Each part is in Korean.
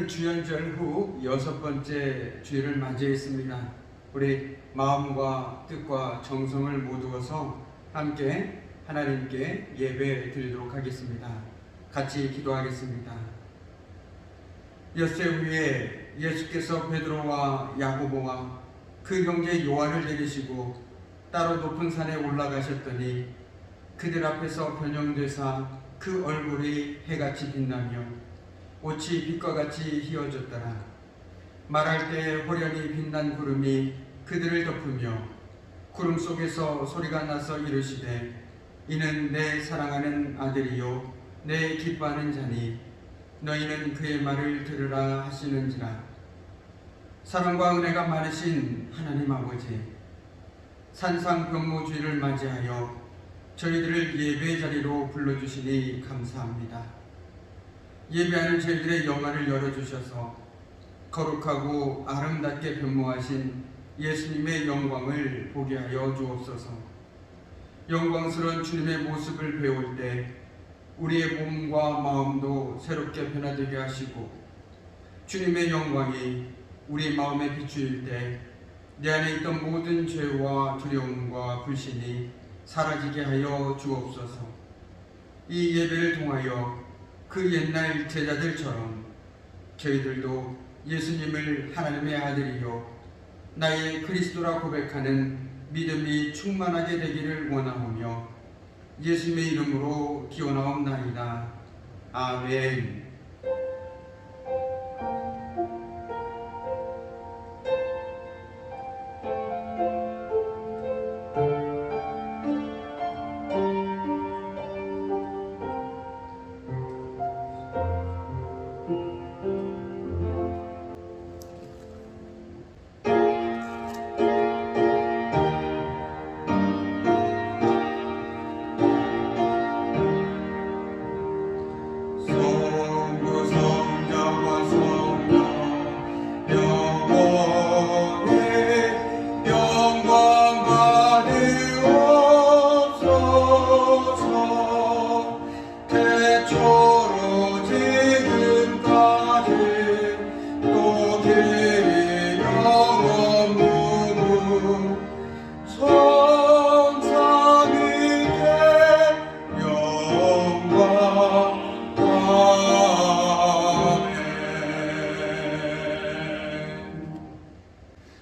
오늘은 주연절 후 6번째 주일을 맞이했습니다. 우리 마음과 뜻과 정성을 모두어서 함께 하나님께 예배 드리도록 하겠습니다. 같이 기도하겠습니다. 엿새 후에 예수께서 베드로와 야고보와 그 형제 요한을 데리시고 따로 높은 산에 올라가셨더니 그들 앞에서 변형되사 그 얼굴이 해같이 빛나며 옷이 빛과 같이 휘어졌더라. 말할 때 호련히 빛난 구름이 그들을 덮으며 구름 속에서 소리가 나서 이르시되 이는 내 사랑하는 아들이요 내 기뻐하는 자니 너희는 그의 말을 들으라 하시는지라. 사랑과 은혜가 많으신 하나님 아버지, 산상병모주의를 맞이하여 저희들을 예배 자리로 불러주시니 감사합니다. 예배하는 저희들의 영안을 열어주셔서 거룩하고 아름답게 변모하신 예수님의 영광을 보게 하여 주옵소서. 영광스러운 주님의 모습을 배울 때 우리의 몸과 마음도 새롭게 변화되게 하시고 주님의 영광이 우리 마음에 비추일 때 내 안에 있던 모든 죄와 두려움과 불신이 사라지게 하여 주옵소서. 이 예배를 통하여 그 옛날 제자들처럼 저희들도 예수님을 하나님의 아들이요 나의 그리스도라 고백하는 믿음이 충만하게 되기를 원하오며 예수님의 이름으로 기원하옵나이다. 아멘.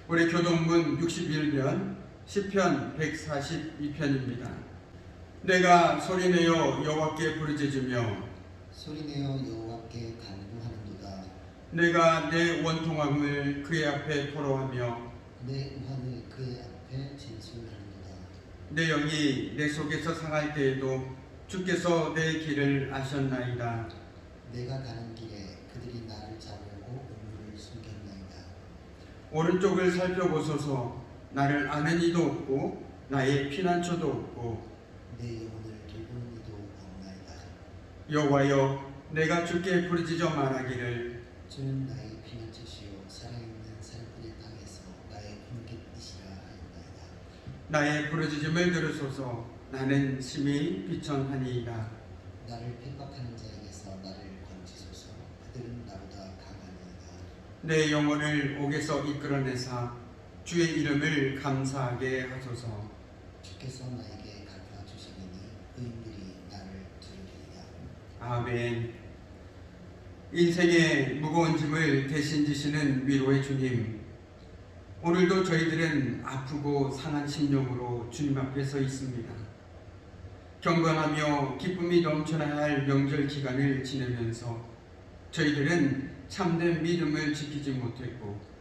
우리 교동문 61편 시편 142편입니다. 내가 소리내어 여호와께 부르짖으며 소리내어 여호와께 간구하는도다. 내가 내 원통함을 그의 앞에 토로하며 내 우함을 그의 앞에 진술하는도다. 내 영이 내 속에서 상할 때에도 주께서 내 길을 아셨나이다. 내가 가는 길에 그들이 나를 잡으려고 우물을 숨겼나이다. 오른쪽을 살펴보소서. 나를 아는 이도 없고 나의 피난처도 없고 내 영혼을 돌보는 이도 없나이다. 여호와여, 내가 주께 부르짖어 말하기를 주는 나의 피난처시요 살아있는 살풀의 땅에서 나의 힘깃이시라 하였나이다. 나의 부르짖음을 들으소서. 나는 심히 비천하니이다. 나를 핍박하는 자에게서 나를 건지소서. 그들은 나보다 강하니이다. 내 영혼을 옥에서 이끌어내사 주의 이름을 감사하게 하소서. 주께서 나에게 갚아 주시니 의인들이 나를 두르리이다. 아멘. 인생의 무거운 짐을 대신 지시는 위로의 주님, 오늘도 저희들은 아프고 상한 심령으로 주님 앞에 서 있습니다. 경건하며 기쁨이 넘쳐나야 할 명절 기간을 지내면서 저희들은 참된 믿음을 지키지 못했고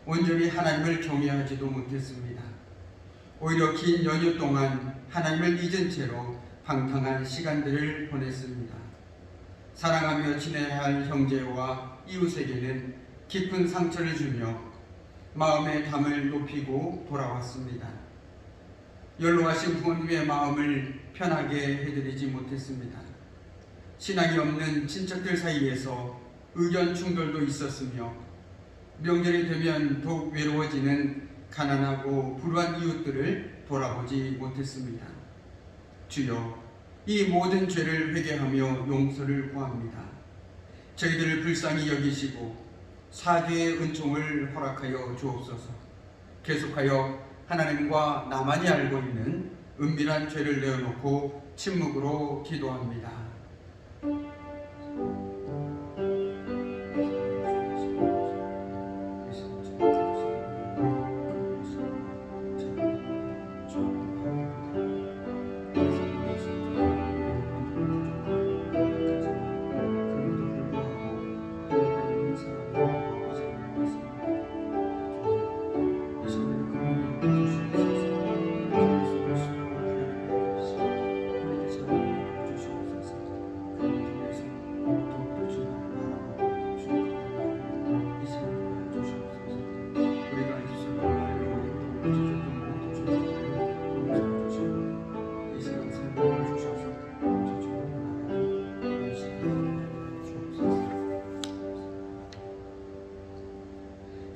온전히 하나님을 경외하지도 못했습니다. 오히려 긴 연휴 동안 하나님을 잊은 채로 방탕한 시간들을 보냈습니다. 사랑하며 지내야 할 형제와 이웃에게는 깊은 상처를 주며 마음의 담을 높이고 돌아왔습니다. 연로하신 부모님의 마음을 편하게 해드리지 못했습니다. 신앙이 없는 친척들 사이에서 의견 충돌도 있었으며 명절이 되면 더욱 외로워지는 가난하고 불우한 이웃들을 돌아보지 못했습니다. 주여, 이 모든 죄를 회개하며 용서를 구합니다. 저희들을 불쌍히 여기시고 사죄의 은총을 허락하여 주옵소서. 계속하여 하나님과 나만이 알고 있는 은밀한 죄를 내어놓고 침묵으로 기도합니다.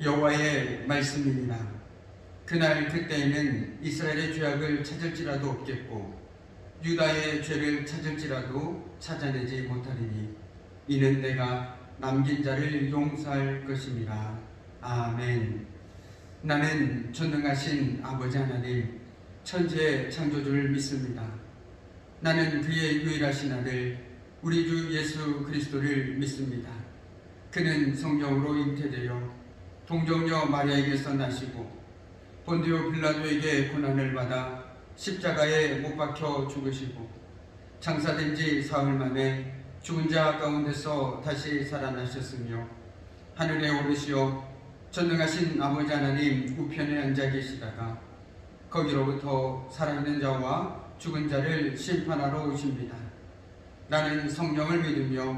여호와의 말씀입니다. 그날 그때에는 이스라엘의 죄악을 찾을지라도 없겠고 유다의 죄를 찾을지라도 찾아내지 못하리니 이는 내가 남긴 자를 용서할 것임이라. 아멘. 나는 전능하신 아버지 하나님 천지의 창조주를 믿습니다. 나는 그의 유일하신 아들 우리 주 예수 그리스도를 믿습니다. 그는 성령으로 잉태되어 동정녀 마리아에게서 나시고 본디오 빌라도에게 고난을 받아 십자가에 못 박혀 죽으시고 장사된 지 사흘 만에 죽은 자 가운데서 다시 살아나셨으며 하늘에 오르시어 전능하신 아버지 하나님 우편에 앉아 계시다가 거기로부터 살아있는 자와 죽은 자를 심판하러 오십니다. 나는 성령을 믿으며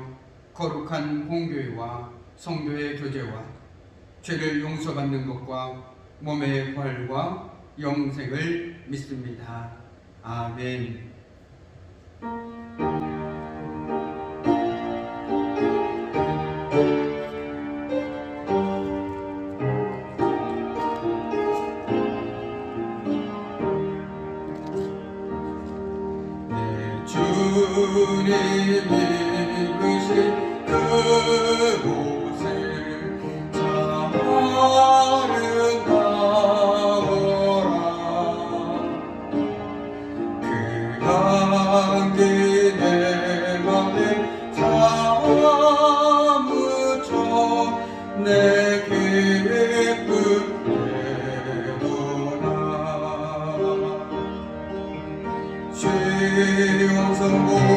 거룩한 공교회와 성도의 교제와 죄를 용서받는 것과 몸의 부활과 영생을 믿습니다. 아멘. 내 주님이 계신 그곳에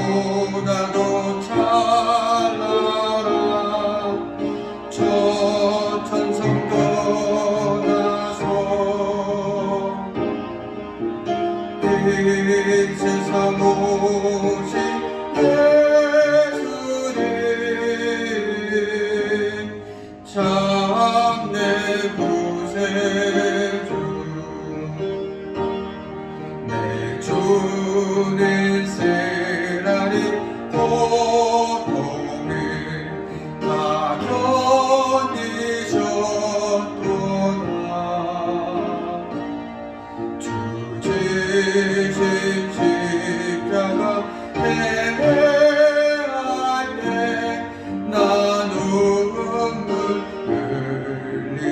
영성보다도 찬란한 저 천성 떠나서 이 세상 오신 예수님 참 내 구세주 내 주는 세라리 고통을 다 견디셨도다 주 지신 십자가 해할 때 나 눈물 흘리네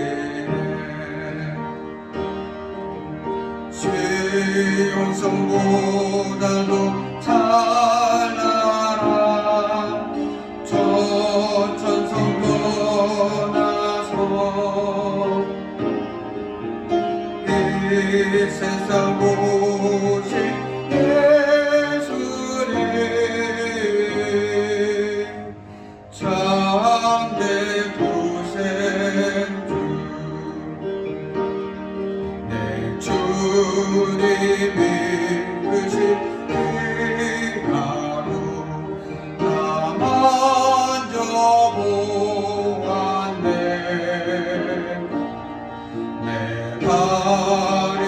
영성보다도 찬란한 저 천성 떠나서 이 세상 오신 예수님 참내 구세주 내 주님이 그신 그 하루 나 만져보았네 내 발이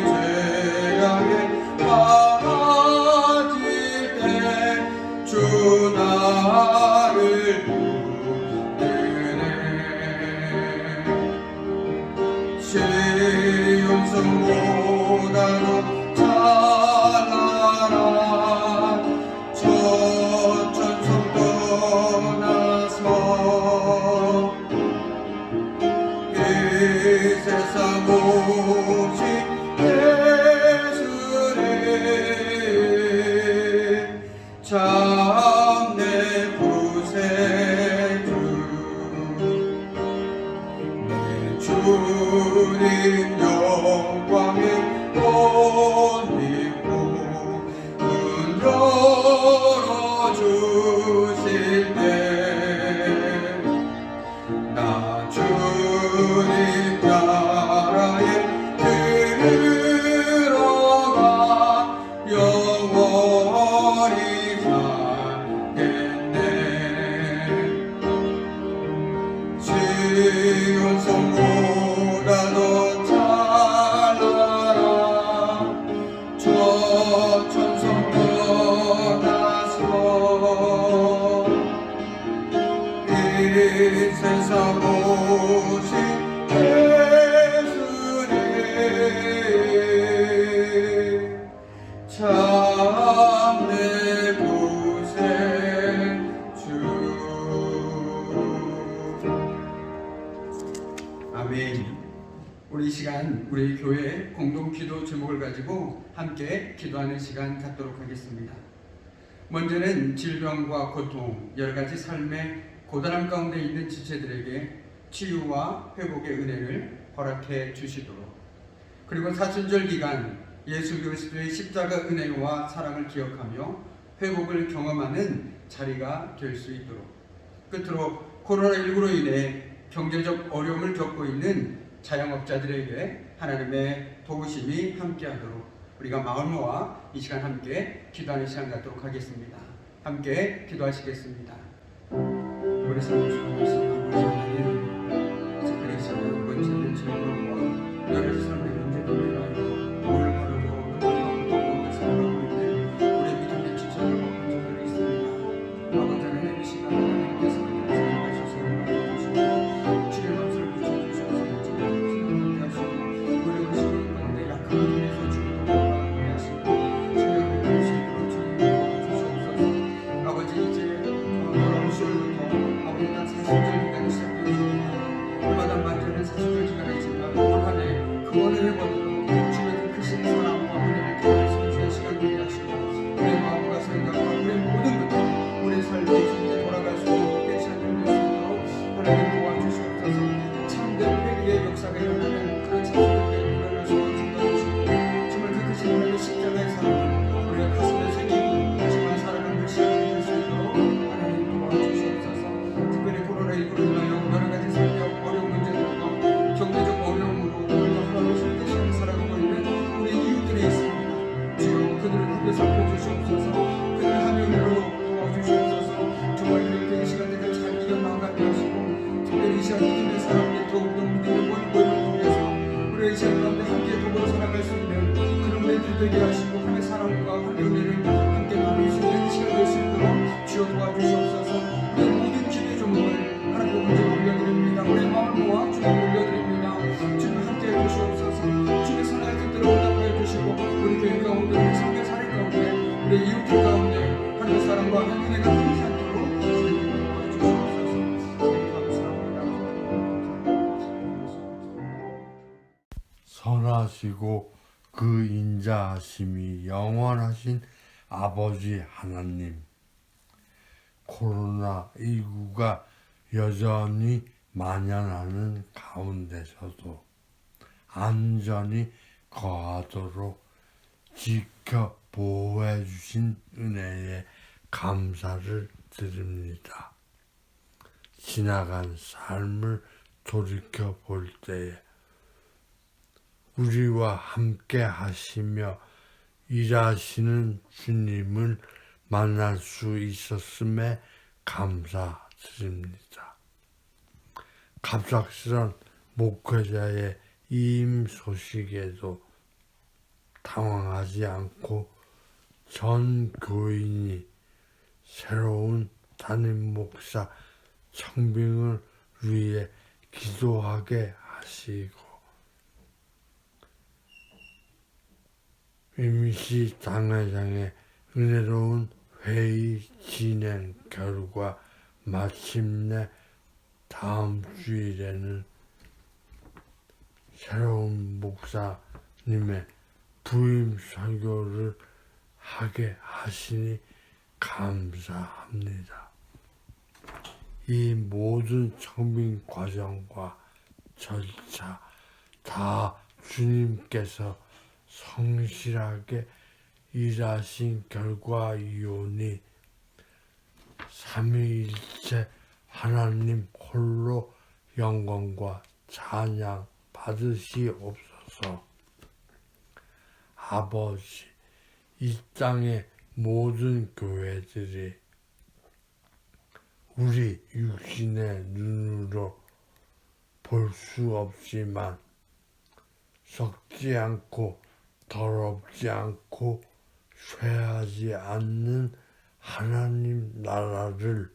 죄악에 빠질 때 주 나를 붙드네 영성보다도 제목을 가지고 함께 기도하는 시간 갖도록 하겠습니다. 먼저는 질병과 고통, 여러 가지 삶의 고단함 가운데 있는 지체들에게 치유와 회복의 은혜를 허락해 주시도록, 그리고 사순절 기간 예수 그리스도의 십자가 은혜와 사랑을 기억하며 회복을 경험하는 자리가 될 수 있도록, 끝으로 코로나19로 인해 경제적 어려움을 겪고 있는 자영업자들에게 하나님의 도우심이 함께하도록 우리가 마음을 모아 이 시간 함께 기도하는 시간 갖도록 하겠습니다. 함께 기도하시겠습니다. 우리 성도하신 아버지 하나님, 특별히 이 시간 번째는 즐거움과 여러 가지 삶의 문제들로 인하여 오늘 하루도 너무나 살아가고 있는 우리 믿음의 지체들과 본체들이 있습니다. 아버지 하나님, 이 시간 하나님께서 그들을 사랑하셔서 도와주시고 주의 감사를 붙여주셔서 함께 하시고, 우리 그 시간 가운데 약한 분에서 주님을 돌아가게 하시고 주의 그리스도로 주님을 도와주시옵소서. 아버지, 이제 돌아오는 10월부터 아버지 난 사순절 기간이 시작되었습니다. 얼마나 많은 사순절 기간이지만 올 한 해 그 어느 해보다도 주의 그 크신 사랑과 은혜를 경험할 수 있는 시간 되게 하시고, 우리의 마음과 생각과 우리의 모든 것들 우리의 삶에 주님께 돌아갈 수 있는 시간 되게 할 수 있도록 하나님 도와주시옵소서. 참된 회개의 역사가 일어나는 그런 사순절에 일어날 수 있는 도와주시고, 정말 그 크신 하나님의 십자가의 사랑을 우리가 가슴에 새기고 정말 살아가는 시간이 될 수 있도록 하나님 도와주시옵소서. 특별히 코로나19로 인하여 여러 가지 삶의 어려운 문제들과 경제적 어려움으로 우리가 하나님의 힘든 시간을 살아가고 있는 우리 이웃들이 있습니다. 주여 그들을 크게 살펴주시옵소서. 그들을 하나의 은혜로 도와주시옵소서. 정말 그렇게 이 시간들을 잘 이겨나가게 하시고, 특별히 이 시간 믿음의 사람들이 더욱더 믿음의 모임을 통해서 우리의 이 시간 가운데 함께 더불어 살아갈 수 있는 그런 우리들 되게 하시고, 하나님의 사랑과 하나님의 은혜를 함께 나눌 수 있는 시간 될 수 있도록 주여 도와주시옵소서. 우리 모든 기도의 종목을 하나님 먼저 올려드립니다. 우리의 마음을 모아 주님 올려드립니다. 주님 함께 해주시옵소서. 주님의 사랑을 뜻대로 응답하여 주시고, 우리 교회 가운데, 우리 성교 사례 가운데, 우리 이웃들 가운데 하나님의 사랑과 하나님의 은혜가 끊이지 않도록 주님 도와주시옵소서. 주님 감사합니다. 선하시고 그 인자하심이 영원하신 아버지 하나님, 코로나19가 여전히 만연하는 가운데서도 안전히 거하도록 지켜 보호해 주신 은혜에 감사를 드립니다. 지나간 삶을 돌이켜 볼 때에 우리와 함께 하시며 일하시는 주님을 만날 수 있었음에 감사드립니다. 갑작스런 목회자의 이임 소식에도 당황하지 않고 전 교인이 새로운 담임 목사 청빙을 위해 기도하게 하시고, 임시 당회장의 은혜로운 회의 진행 결과 마침내 다음 주일에는 새로운 목사님의 부임 설교를 하게 하시니 감사합니다. 이 모든 청빙 과정과 절차 다 주님께서 성실하게 일하신 결과이오니 삼위일체 하나님 홀로 영광과 찬양 받으시옵소서. 아버지, 이 땅의 모든 교회들이 우리 육신의 눈으로 볼 수 없지만 썩지 않고 더럽지 않고 쇠하지 않는 하나님 나라를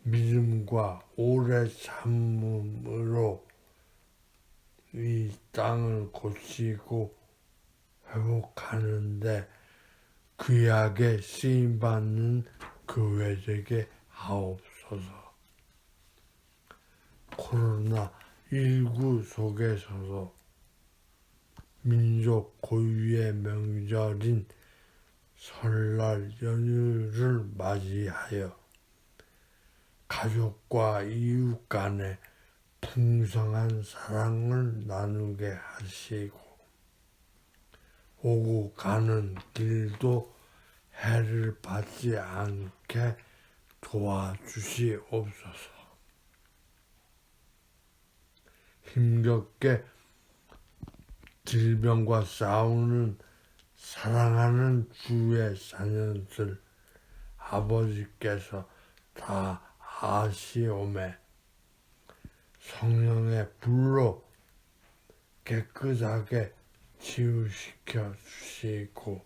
믿음과 오래 참음으로 이 땅을 고치고 회복하는데 귀하게 쓰임받는 교회 되게 하옵소서. 코로나19 속에서도 민족 고유의 명절인 설날 연휴를 맞이하여 가족과 이웃 간에 풍성한 사랑을 나누게 하시고 오고 가는 길도 해를 받지 않게 도와주시옵소서. 힘겹게 질병과 싸우는 사랑하는 주의 자녀들 아버지께서 다 아시오매 성령의 불로 깨끗하게 치유시켜 주시고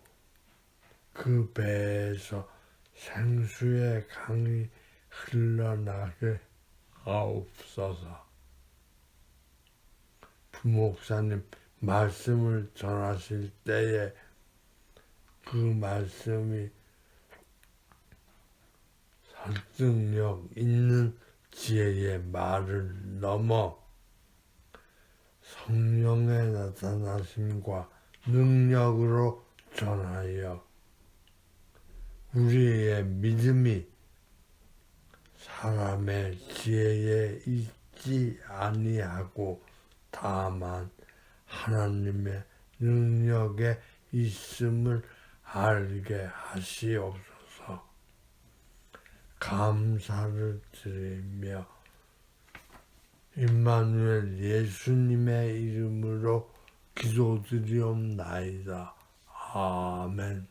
그 배에서 생수의 강이 흘러나게 하옵소서. 부목사님 말씀을 전하실 때에 그 말씀이 설득력 있는 지혜의 말을 넘어 성령의 나타나심과 능력으로 전하여 우리의 믿음이 사람의 지혜에 있지 아니하고 다만 하나님의 능력에 있음을 알게 하시옵소서. 감사를 드리며 임마누엘 예수님의 이름으로 기도드리옵나이다. 아멘.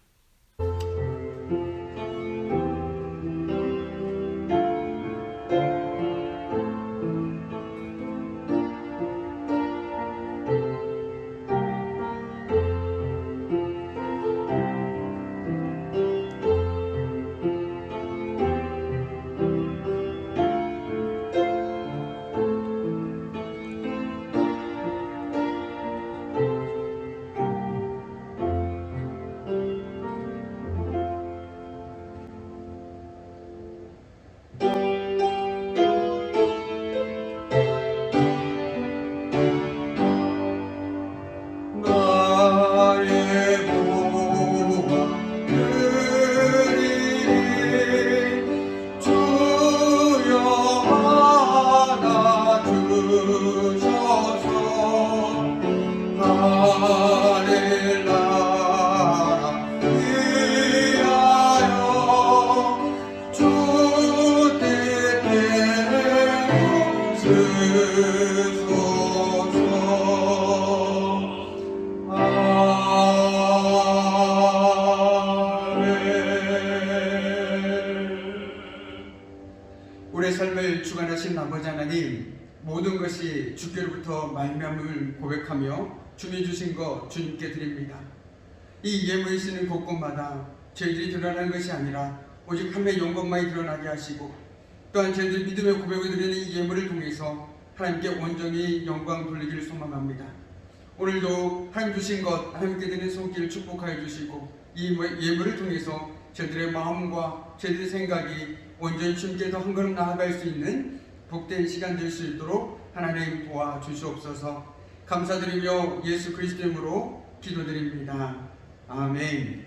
우리의 삶을 주관하신 아버지 하나님, 모든 것이 주께로부터 말미암음을 고백하며 주님 주신 것 주님께 드립니다. 이 예물이 쓰는 곳곳마다 저희들이 드러나는 것이 아니라 오직 하나님의 영광만이 드러나게 하시고, 또한 저희들이 믿음의 고백을 드리는 이 예물을 통해서 하나님께 온전히 영광 돌리기를 소망합니다. 오늘도 하나님 주신 것 하나님께 드리는 손길을 축복하여 주시고, 이 예물을 통해서 저희들의 마음과 저희들의 생각이 온전히 주님께 더 한 걸음 나아갈 수 있는 복된 시간 될 수 있도록 하나님 도와주시옵소서. 감사드리며 예수 그리스도 이름으로 기도드립니다. 아멘.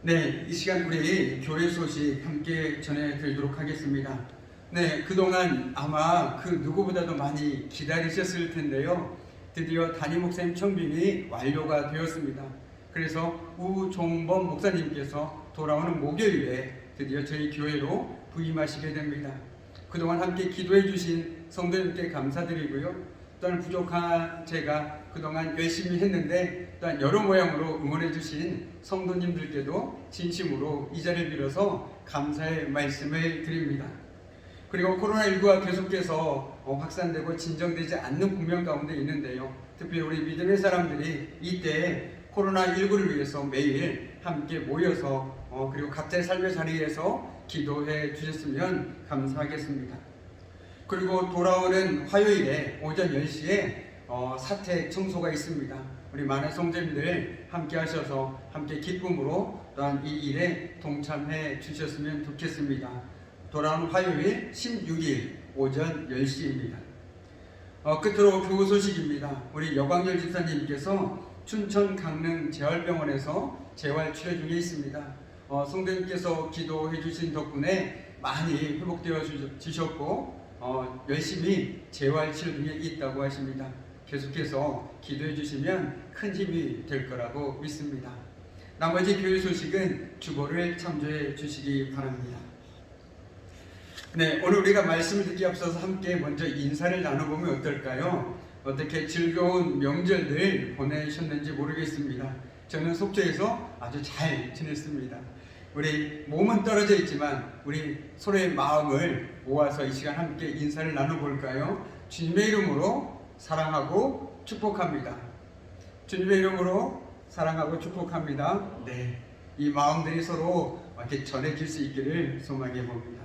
네, 이 시간 우리 교회 소식 함께 전해드리도록 하겠습니다. 네, 그동안 아마 그 누구보다도 많이 기다리셨을 텐데요. 드디어 담임 목사님 청빙이 완료가 되었습니다. 그래서 우종범 목사님께서 돌아오는 목요일에 드디어 저희 교회로 부임하시게 됩니다. 그동안 함께 기도해 주신 성도님께 감사드리고요. 또한 부족한 제가 그동안 열심히 했는데 또한 여러 모양으로 응원해 주신 성도님들께도 진심으로 이 자리를 빌어서 감사의 말씀을 드립니다. 그리고 코로나19가 계속해서 확산되고 진정되지 않는 국면 가운데 있는데요. 특히 우리 믿음의 사람들이 이때 코로나19를 위해서 매일 함께 모여서 그리고 각자의 삶의 자리에서 기도해 주셨으면 감사하겠습니다. 그리고 돌아오는 화요일에 오전 10시에 사택 청소가 있습니다. 우리 많은 성도님들 함께 하셔서 함께 기쁨으로 또한 이 일에 동참해 주셨으면 좋겠습니다. 돌아오는 화요일 16일 오전 10시입니다. 끝으로 교구 소식입니다. 우리 여광열 집사님께서 춘천 강릉 재활병원에서 재활 치료 중에 있습니다. 성도님께서 기도해 주신 덕분에 많이 회복되어 주셨고 열심히 재활 치료 중에 있다고 하십니다. 계속해서 기도해 주시면 큰 힘이 될 거라고 믿습니다. 나머지 교회 소식은 주보를 참조해 주시기 바랍니다. 네, 오늘 우리가 말씀을 듣기 앞서서 함께 먼저 인사를 나눠보면 어떨까요? 어떻게 즐거운 명절들 보내셨는지 모르겠습니다. 저는 속초에서 아주 잘 지냈습니다. 우리 몸은 떨어져 있지만 우리 서로의 마음을 모아서 이 시간 함께 인사를 나눠볼까요? 주님의 이름으로 사랑하고 축복합니다. 주님의 이름으로 사랑하고 축복합니다. 네, 이 마음들이 서로 이렇게 전해질 수 있기를 소망해 봅니다.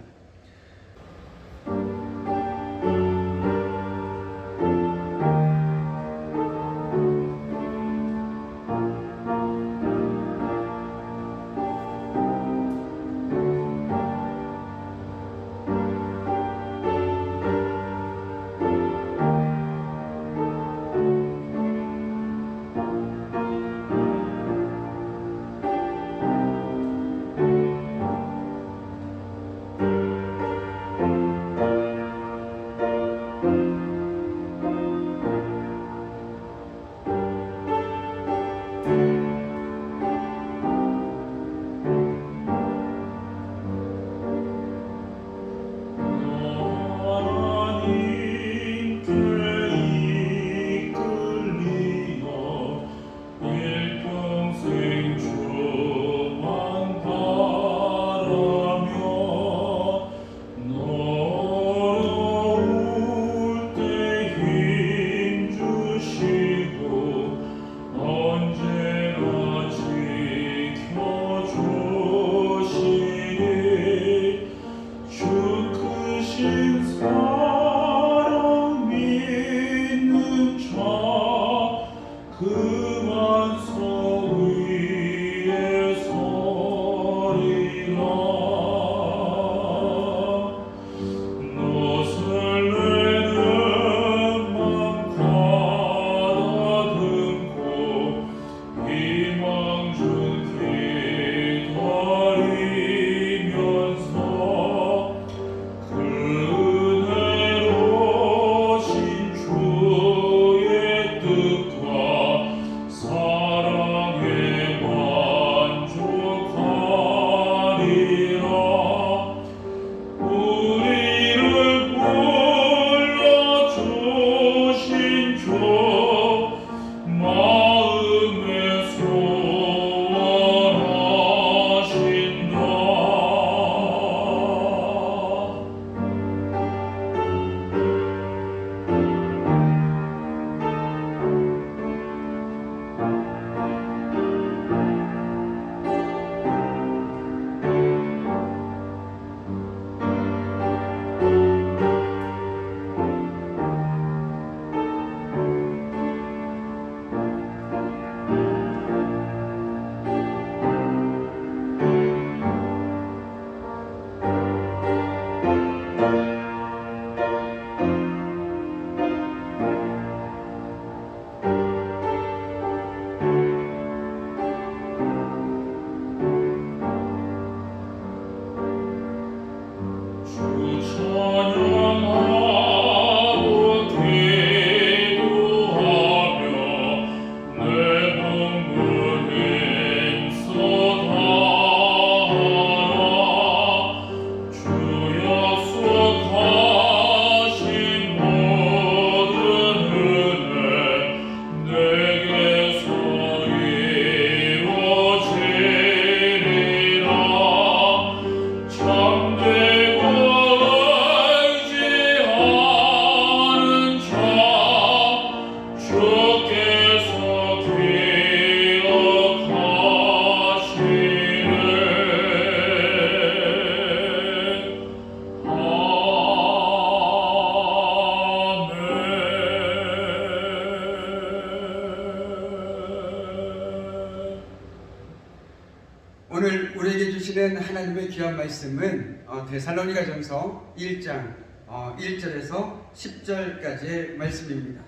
오늘 우리에게 주시는 하나님의 귀한 말씀은 데살로니가전서 1장 1절에서 10절까지의 말씀입니다.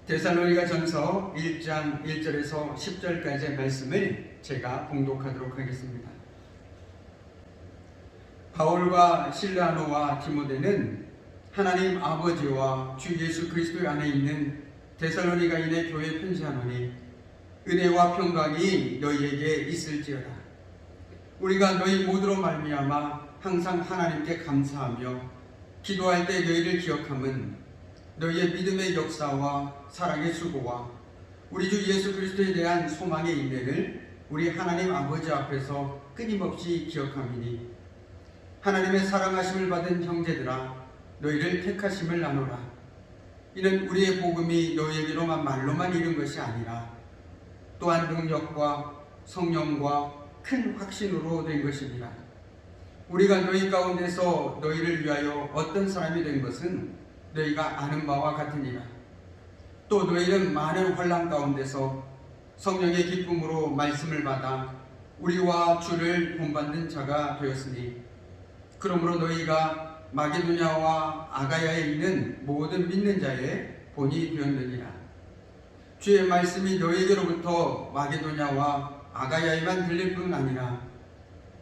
데살로니가 전서 1장 1절에서 10절까지의 말씀을 제가 봉독하도록 하겠습니다. 바울과 실라노와 디모데는 하나님 아버지와 주 예수 그리스도 안에 있는 데살로니가인의 교회에 편지하노니 은혜와 평강이 너희에게 있을지어다. 우리가 너희 모두로 말미암아 항상 하나님께 감사하며 기도할 때 너희를 기억함은 너희의 믿음의 역사와 사랑의 수고와 우리 주 예수 그리스도에 대한 소망의 인내를 우리 하나님 아버지 앞에서 끊임없이 기억함이니 하나님의 사랑하심을 받은 형제들아 너희를 택하심을 나누라. 이는 우리의 복음이 너희에게로만 말로만 이른 것이 아니라 또한 능력과 성령과 큰 확신으로 된 것입니다. 우리가 너희 가운데서 너희를 위하여 어떤 사람이 된 것은 너희가 아는 바와 같으니라. 또 너희는 많은 환난 가운데서 성령의 기쁨으로 말씀을 받아 우리와 주를 본받는 자가 되었으니 그러므로 너희가 마게도냐와 아가야에 있는 모든 믿는 자의 본이 되었느니라. 주의 말씀이 너희에게로부터 마게도냐와 아가야에만 들릴 뿐 아니라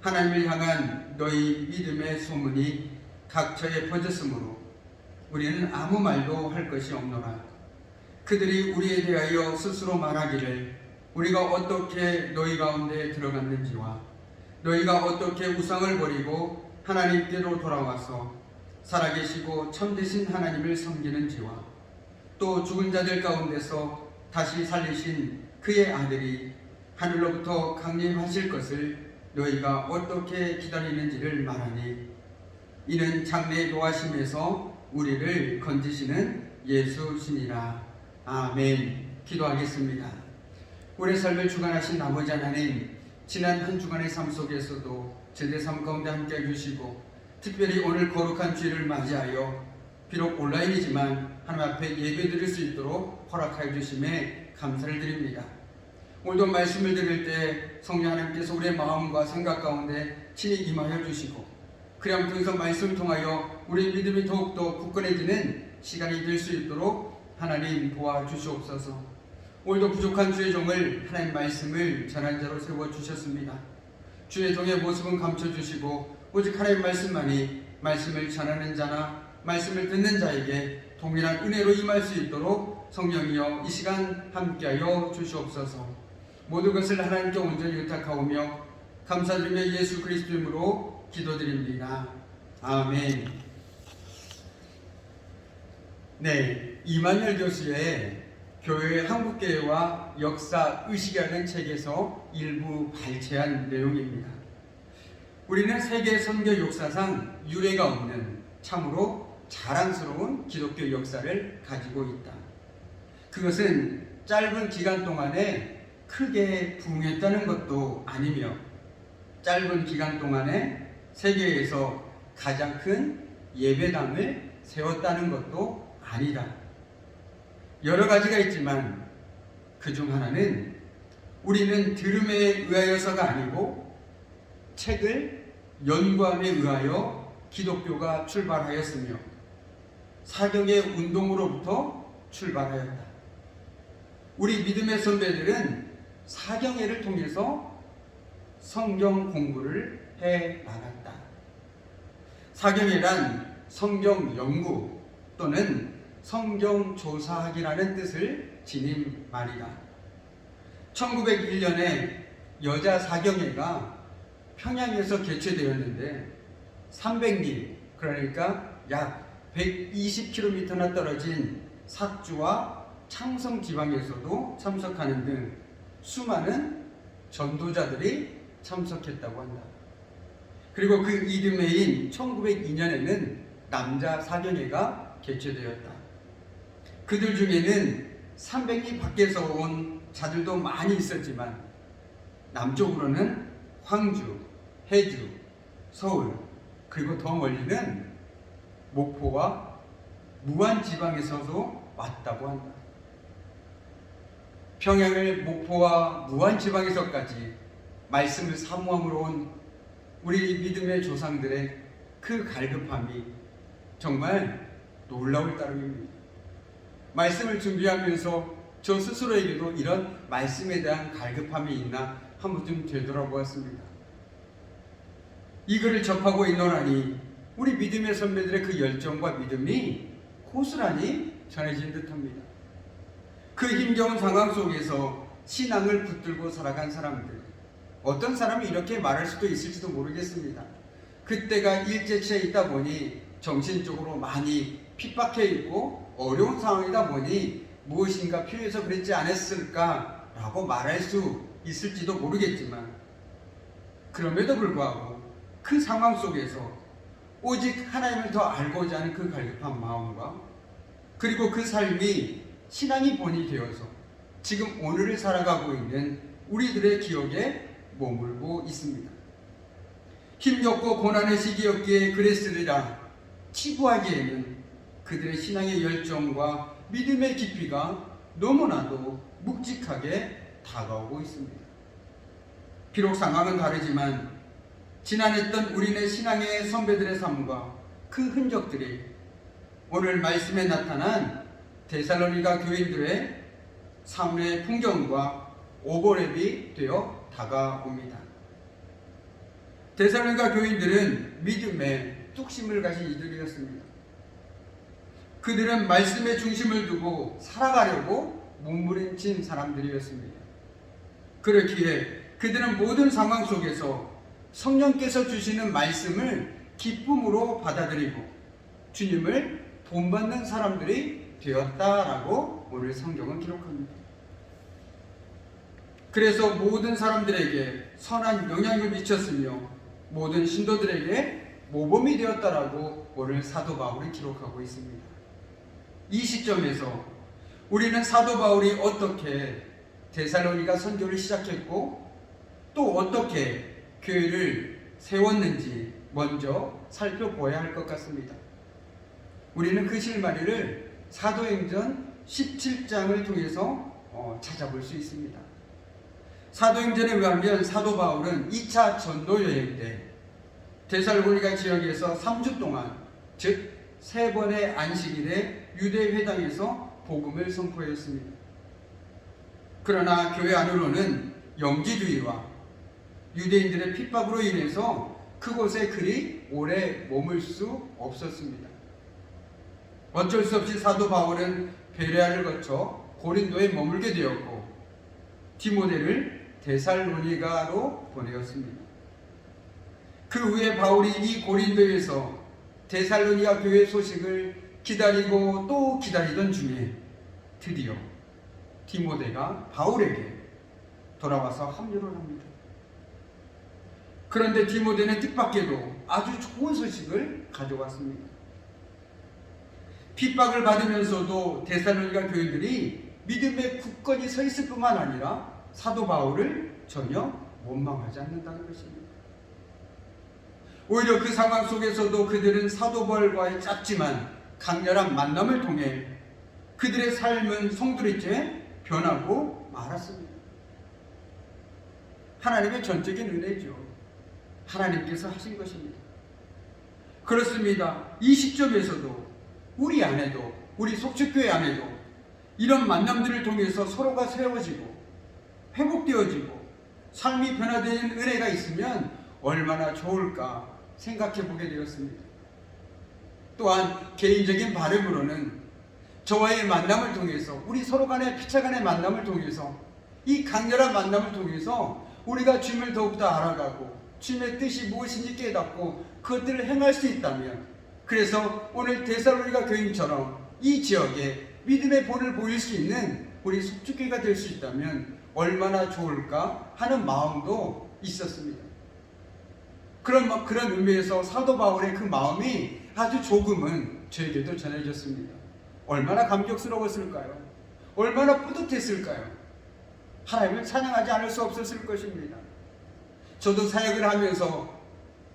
하나님을 향한 너희 믿음의 소문이 각처에 퍼졌으므로 우리는 아무 말도 할 것이 없노라. 그들이 우리에 대하여 스스로 말하기를 우리가 어떻게 너희 가운데 들어갔는지와 너희가 어떻게 우상을 버리고 하나님께로 돌아와서 살아계시고 참되신 하나님을 섬기는지와 또 죽은 자들 가운데서 다시 살리신 그의 아들이 하늘로부터 강림하실 것을 너희가 어떻게 기다리는지를 말하니 이는 장래의 노하심에서 우리를 건지시는 예수시니라. 아멘. 기도하겠습니다. 우리의 삶을 주관하신 아버지 하나님, 지난 한 주간의 삶 속에서도 제대 삶 가운데 함께 해주시고 특별히 오늘 거룩한 주일을 맞이하여 비록 온라인이지만 하나님 앞에 예배드릴 수 있도록 허락하여 주심에 감사를 드립니다. 오늘도 말씀을 드릴 때 성령 하나님께서 우리의 마음과 생각 가운데 친히 임하여 주시고 그리함 통해서 말씀을 통하여 우리의 믿음이 더욱더 굳건해지는 시간이 될 수 있도록 하나님 도와주시옵소서. 오늘도 부족한 주의 종을 하나님 말씀을 전한 자로 세워주셨습니다. 주의 종의 모습은 감춰주시고 오직 하나님 말씀만이 말씀을 전하는 자나 말씀을 듣는 자에게 동일한 은혜로 임할 수 있도록 성령이여 이 시간 함께하여 주시옵소서. 모든 것을 하나님께 온전히 의탁하오며 감사드리며 예수 그리스도 이름으로 기도드립니다. 아멘. 네, 이만열 교수의 교회의 한국교회와 역사 의식이라는 책에서 일부 발췌한 내용입니다. 우리는 세계 선교 역사상 유례가 없는 참으로 자랑스러운 기독교 역사를 가지고 있다. 그것은 짧은 기간 동안에 크게 부흥했다는 것도 아니며 짧은 기간 동안에 세계에서 가장 큰 예배당을 세웠다는 것도 아니다. 여러 가지가 있지만 그 중 하나는 우리는 들음에 의하여서가 아니고 책을 연구함에 의하여 기독교가 출발하였으며 사경의 운동으로부터 출발하였다. 우리 믿음의 선배들은 사경회를 통해서 성경 공부를 해 나갔다. 사경회란 성경 연구 또는 성경 조사하기라는 뜻을 지닌 말이다. 1901년에 여자 사경회가 평양에서 개최되었는데 300리, 그러니까 약 120km나 떨어진 삭주와 창성 지방에서도 참석하는 등 수많은 전도자들이 참석했다고 한다. 그리고 그 이듬해인 1902년에는 남자 사경회가 개최되었다. 그들 중에는 300리 밖에서 온 자들도 많이 있었지만 남쪽으로는 황주, 해주, 서울, 그리고 더 멀리는 목포와 무안 지방에서도 왔다고 한다. 평양을 목포와 무안 지방에서까지 말씀을 사모함으로 온 우리 믿음의 조상들의 그 갈급함이 정말 놀라울 따름입니다. 말씀을 준비하면서 저 스스로에게도 이런 말씀에 대한 갈급함이 있나 한번 좀 되돌아보았습니다. 이 글을 접하고 있노라니 우리 믿음의 선배들의 그 열정과 믿음이 고스란히 전해진 듯합니다. 그 힘겨운 상황 속에서 신앙을 붙들고 살아간 사람들, 어떤 사람이 이렇게 말할 수도 있을지도 모르겠습니다. 그때가 일제치에 있다 보니 정신적으로 많이 핍박해 있고 어려운 상황이다 보니 무엇인가 필요해서 그랬지 않았을까라고 말할 수 있을지도 모르겠지만, 그럼에도 불구하고 그 상황 속에서 오직 하나님을 더 알고자 하는 그 갈급한 마음과 그리고 그 삶이 신앙이 본이 되어서 지금 오늘을 살아가고 있는 우리들의 기억에 머물고 있습니다. 힘겹고 고난의 시기였기에 그랬으리라 치부하기에는 그들의 신앙의 열정과 믿음의 깊이가 너무나도 묵직하게 다가오고 있습니다. 비록 상황은 다르지만 지난했던 우리네 신앙의 선배들의 삶과 그 흔적들이 오늘 말씀에 나타난 데살로니가 교인들의 삶의 풍경과 오버랩이 되어 다가옵니다. 데살로니가 교인들은 믿음에 뚝심을 가진 이들이었습니다. 그들은 말씀의 중심을 두고 살아가려고 몸부림친 사람들이었습니다. 그렇기에 그들은 모든 상황 속에서 성령께서 주시는 말씀을 기쁨으로 받아들이고 주님을 본받는 사람들이 되었다라고 오늘 성경은 기록합니다. 그래서 모든 사람들에게 선한 영향을 미쳤으며 모든 신도들에게 모범이 되었다라고 오늘 사도 바울이 기록하고 있습니다. 이 시점에서 우리는 사도 바울이 어떻게 데살로니가 선교를 시작했고 또 어떻게 교회를 세웠는지 먼저 살펴보아야 할 것 같습니다. 우리는 그 실마리를 사도행전 17장을 통해서 찾아볼 수 있습니다. 사도행전에 의하면 사도 바울은 2차 전도 여행 때 데살로니가 지역에서 3주 동안, 즉 3번의 안식일에 유대 회당에서 복음을 선포했습니다. 그러나 교회 안으로는 영지주의와 유대인들의 핍박으로 인해서 그곳에 그리 오래 머물 수 없었습니다. 어쩔 수 없이 사도 바울은 베레아를 거쳐 고린도에 머물게 되었고 디모데를 데살로니가로 보내었습니다. 그 후에 바울이 이 고린도에서 데살로니가 교회 소식을 기다리고 또 기다리던 중에 드디어 디모데가 바울에게 돌아와서 합류를 합니다. 그런데 디모데는 뜻밖에도 아주 좋은 소식을 가져왔습니다. 핍박을 받으면서도 데살로니가 교인들이 믿음에 굳건히 서 있을 뿐만 아니라 사도 바울을 전혀 원망하지 않는다는 것입니다. 오히려 그 상황 속에서도 그들은 사도 바울과의 짧지만 강렬한 만남을 통해 그들의 삶은 성도들에게 변하고 말았습니다. 하나님의 전적인 은혜죠. 하나님께서 하신 것입니다. 그렇습니다. 이 시점에서도 우리 안에도, 우리 속죄교회 안에도 이런 만남들을 통해서 서로가 세워지고 회복되어지고 삶이 변화되는 은혜가 있으면 얼마나 좋을까 생각해 보게 되었습니다. 또한 개인적인 바람으로는 저와의 만남을 통해서, 우리 서로 간의 피차 간의 만남을 통해서, 이 강렬한 만남을 통해서 우리가 주님을 더욱더 알아가고 주님의 뜻이 무엇인지 깨닫고 그것들을 행할 수 있다면, 그래서 오늘 데살로니가 교인처럼 이 지역에 믿음의 본을 보일 수 있는 우리 속주교회가 될 수 있다면 얼마나 좋을까 하는 마음도 있었습니다. 그런 의미에서 사도 바울의 그 마음이 아주 조금은 저에게도 전해졌습니다. 얼마나 감격스러웠을까요? 얼마나 뿌듯했을까요? 하나님을 찬양하지 않을 수 없었을 것입니다. 저도 사역을 하면서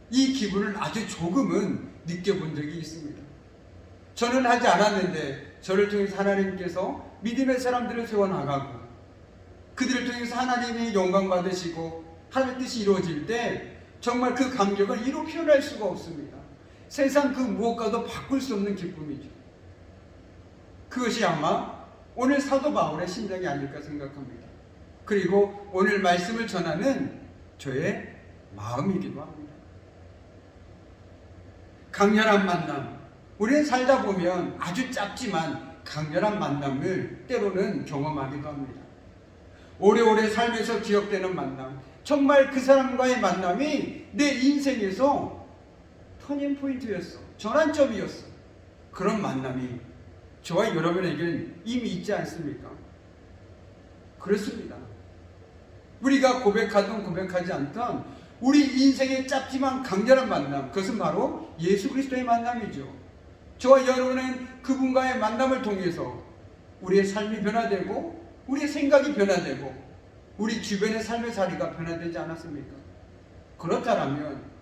이 기분을 아주 조금은 느껴본 적이 있습니다. 저는 하지 않았는데 저를 통해서 하나님께서 믿음의 사람들을 세워나가고 그들을 통해서 하나님이 영광 받으시고 하나님의 뜻이 이루어질 때 정말 그 감격을 이루 표현할 수가 없습니다. 세상 그 무엇과도 바꿀 수 없는 기쁨이죠. 그것이 아마 오늘 사도 바울의 심정이 아닐까 생각합니다. 그리고 오늘 말씀을 전하는 저의 마음이기도 합니다. 강렬한 만남, 우리는 살다 보면 아주 짧지만 강렬한 만남을 때로는 경험하기도 합니다. 오래오래 삶에서 기억되는 만남, 정말 그 사람과의 만남이 내 인생에서 터닝포인트였어, 전환점이었어. 그런 만남이 저와 여러분에게는 이미 있지 않습니까? 그렇습니다. 우리가 고백하든 고백하지 않든 우리 인생의 짧지만 강렬한 만남, 그것은 바로 예수 그리스도의 만남이죠. 저와 여러분은 그분과의 만남을 통해서 우리의 삶이 변화되고 우리의 생각이 변화되고 우리 주변의 삶의 자리가 변화되지 않았습니까? 그렇다면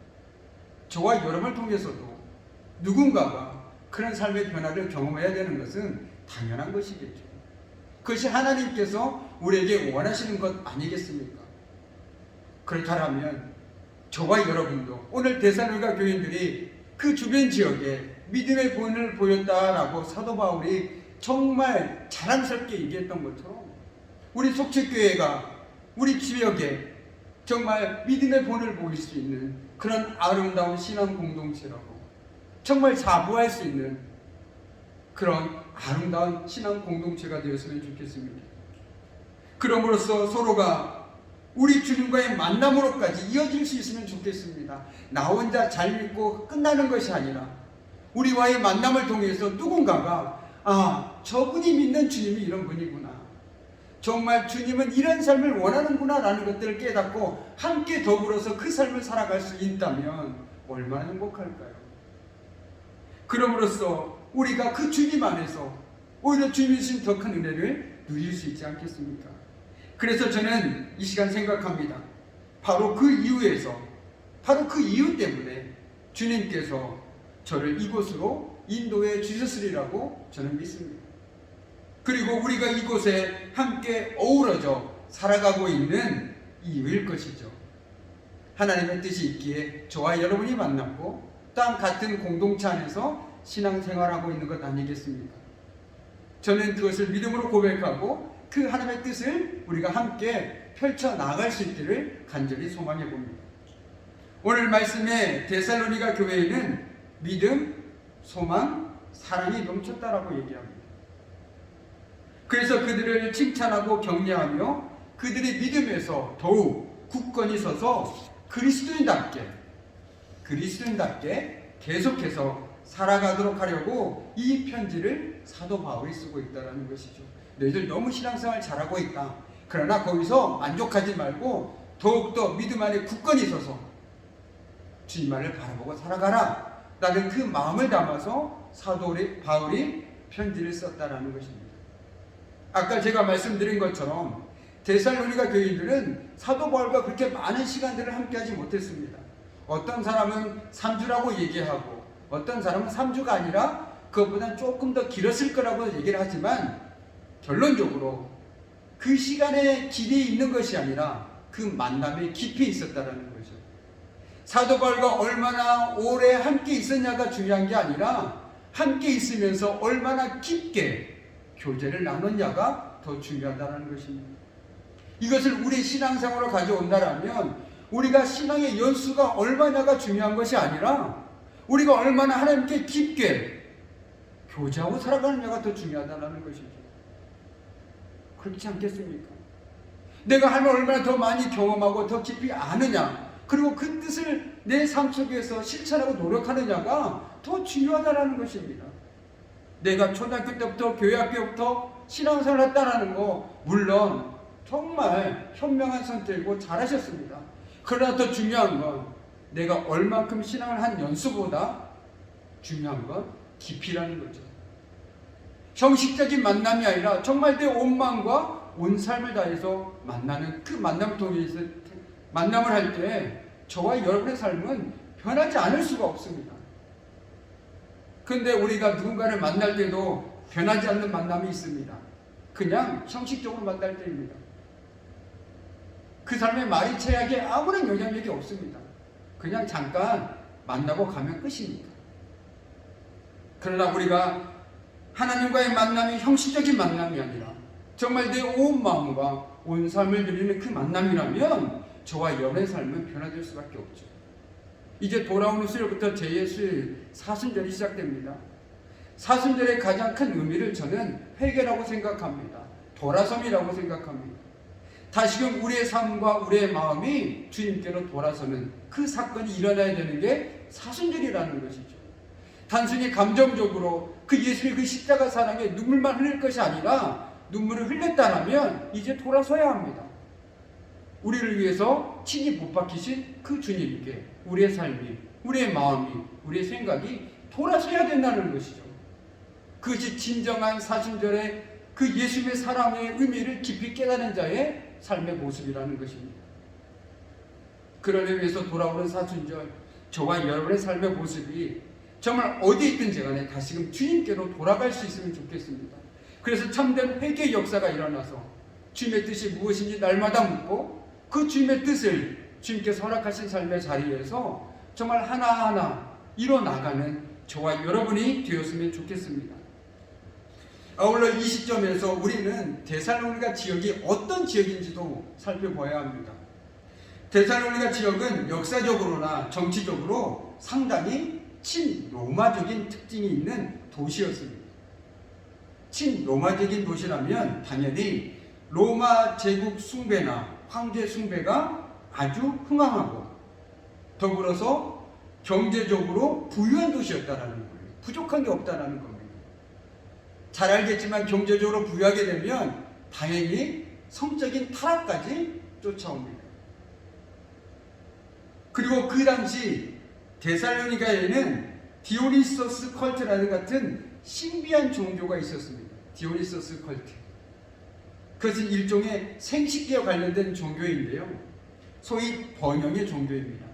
저와 여러분을 통해서도 누군가가 그런 삶의 변화를 경험해야 되는 것은 당연한 것이겠죠. 그것이 하나님께서 우리에게 원하시는 것 아니겠습니까? 그렇다면 저와 여러분도 오늘 데살로니가 교인들이 그 주변 지역에 믿음의 본을 보였다라고 사도 바울이 정말 자랑스럽게 얘기했던 것처럼 우리 속책교회가 우리 지역에 정말 믿음의 본을 보일 수 있는 그런 아름다운 신앙 공동체라고 정말 자부할 수 있는 그런 아름다운 신앙 공동체가 되었으면 좋겠습니다. 그럼으로써 서로가 우리 주님과의 만남으로까지 이어질 수 있으면 좋겠습니다. 나 혼자 잘 믿고 끝나는 것이 아니라 우리와의 만남을 통해서 누군가가 저분이 믿는 주님이 이런 분이구나, 정말 주님은 이런 삶을 원하는구나 라는 것들을 깨닫고 함께 더불어서 그 삶을 살아갈 수 있다면 얼마나 행복할까요? 그럼으로써 우리가 그 주님 안에서 오히려 주님이 주신 더 큰 은혜를 누릴 수 있지 않겠습니까? 그래서 저는 이 시간 생각합니다. 바로 그 이유에서, 바로 그 이유 때문에 주님께서 저를 이곳으로 인도해 주셨으리라고 저는 믿습니다. 그리고 우리가 이곳에 함께 어우러져 살아가고 있는 이유일 것이죠. 하나님의 뜻이 있기에 저와 여러분이 만났고 또한 같은 공동체 안에서 신앙생활하고 있는 것 아니겠습니까? 저는 그것을 믿음으로 고백하고 그 하나님의 뜻을 우리가 함께 펼쳐나갈 수 있기를 간절히 소망해 봅니다. 오늘 말씀에 데살로니가 교회에는 믿음, 소망, 사랑이 넘쳤다라고 얘기합니다. 그래서 그들을 칭찬하고 격려하며 그들의 믿음에서 더욱 굳건히 서서 그리스도인답게 계속해서 살아가도록 하려고 이 편지를 사도 바울이 쓰고 있다는 것이죠. 너희들 너무 신앙생활 잘하고 있다. 그러나 거기서 만족하지 말고 더욱더 믿음 안에 굳건히 서서 주님만을 바라보고 살아가라. 나는 그 마음을 담아서 사도 바울이 편지를 썼다라는 것입니다. 아까 제가 말씀드린 것처럼 데살로니가 교인들은 사도 바울과 그렇게 많은 시간들을 함께하지 못했습니다. 어떤 사람은 3주라고 얘기하고 어떤 사람은 3주가 아니라 그것보다 조금 더 길었을 거라고 얘기를 하지만 결론적으로 그 시간의 길이 있는 것이 아니라 그 만남의 깊이 있었다는 거죠. 사도 바울과 얼마나 오래 함께 있었냐가 중요한 게 아니라 함께 있으면서 얼마나 깊게 교제를 나눴냐가 더 중요하다는 것입니다. 이것을 우리 신앙생활로 가져온다면 우리가 신앙의 연수가 얼마냐가 중요한 것이 아니라 우리가 얼마나 하나님께 깊게 교제하고 살아가느냐가 더 중요하다는 것이죠. 그렇지 않겠습니까? 내가 하나님을 얼마나 더 많이 경험하고 더 깊이 아느냐, 그리고 그 뜻을 내 삶 속에서 실천하고 노력하느냐가 더 중요하다는 것입니다. 내가 초등학교 때부터 교회 학교부터 신앙생활을 했다는 거 물론 정말 현명한 선택이고 잘하셨습니다. 그러나 더 중요한 건 내가 얼만큼 신앙을 한 연수보다 중요한 건 깊이라는 거죠. 형식적인 만남이 아니라 정말 내 온 마음과 온 삶을 다해서 만나는 그 만남을 통해서 만남을 할 때 저와 여러분의 삶은 변하지 않을 수가 없습니다. 그런데 우리가 누군가를 만날 때도 변하지 않는 만남이 있습니다. 그냥 형식적으로 만날 때입니다. 그 사람의 말이 제약에 아무런 영향력이 없습니다. 그냥 잠깐 만나고 가면 끝입니다. 그러나 우리가 하나님과의 만남이 형식적인 만남이 아니라 정말 내 온 마음과 온 삶을 드리는 그 만남이라면 저와 여러분의 삶은 변화될 수밖에 없죠. 이제 돌아오는 수요일부터 제 사순절이 시작됩니다. 사순절의 가장 큰 의미를 저는 회개라고 생각합니다. 돌아섬이라고 생각합니다. 다시금 우리의 삶과 우리의 마음이 주님께로 돌아서는 그 사건이 일어나야 되는 게 사순절이라는 것이죠. 단순히 감정적으로 그 예수의 그 십자가 사랑에 눈물만 흘릴 것이 아니라 눈물을 흘렸다면 이제 돌아서야 합니다. 우리를 위해서 친히 못 박히신 그 주님께 우리의 삶이, 우리의 마음이, 우리의 생각이 돌아서야 된다는 것이죠. 그것이 진정한 사순절의 그 예수님의 사랑의 의미를 깊이 깨닫는 자의 삶의 모습이라는 것입니다. 그러기 위해서 돌아오는 사순절, 저와 여러분의 삶의 모습이 정말 어디에 있든지 간에 다시금 주님께로 돌아갈 수 있으면 좋겠습니다. 그래서 참된 회개의 역사가 일어나서 주님의 뜻이 무엇인지 날마다 묻고 그 주님의 뜻을 주님께서 허락하신 삶의 자리에서 정말 하나하나 이뤄나가는 저와 여러분이 되었으면 좋겠습니다. 아울러 이 시점에서 우리는 데살로니가 지역이 어떤 지역인지도 살펴봐야 합니다. 데살로니가 지역은 역사적으로나 정치적으로 상당히 친로마적인 특징이 있는 도시였습니다. 친로마적인 도시라면 당연히 로마 제국 숭배나 황제 숭배가 아주 흥황하고 더불어서 경제적으로 부유한 도시였다라는 거예요. 부족한 게 없다라는 겁니다. 잘 알겠지만 경제적으로 부유하게 되면 당연히 성적인 타락까지 쫓아옵니다. 그리고 그 당시 데살로니가에는 디오니소스 컬트라는 같은 신비한 종교가 있었습니다. 디오니소스 컬트. 그것은 일종의 생식기와 관련된 종교인데요. 소위 번영의 종교입니다.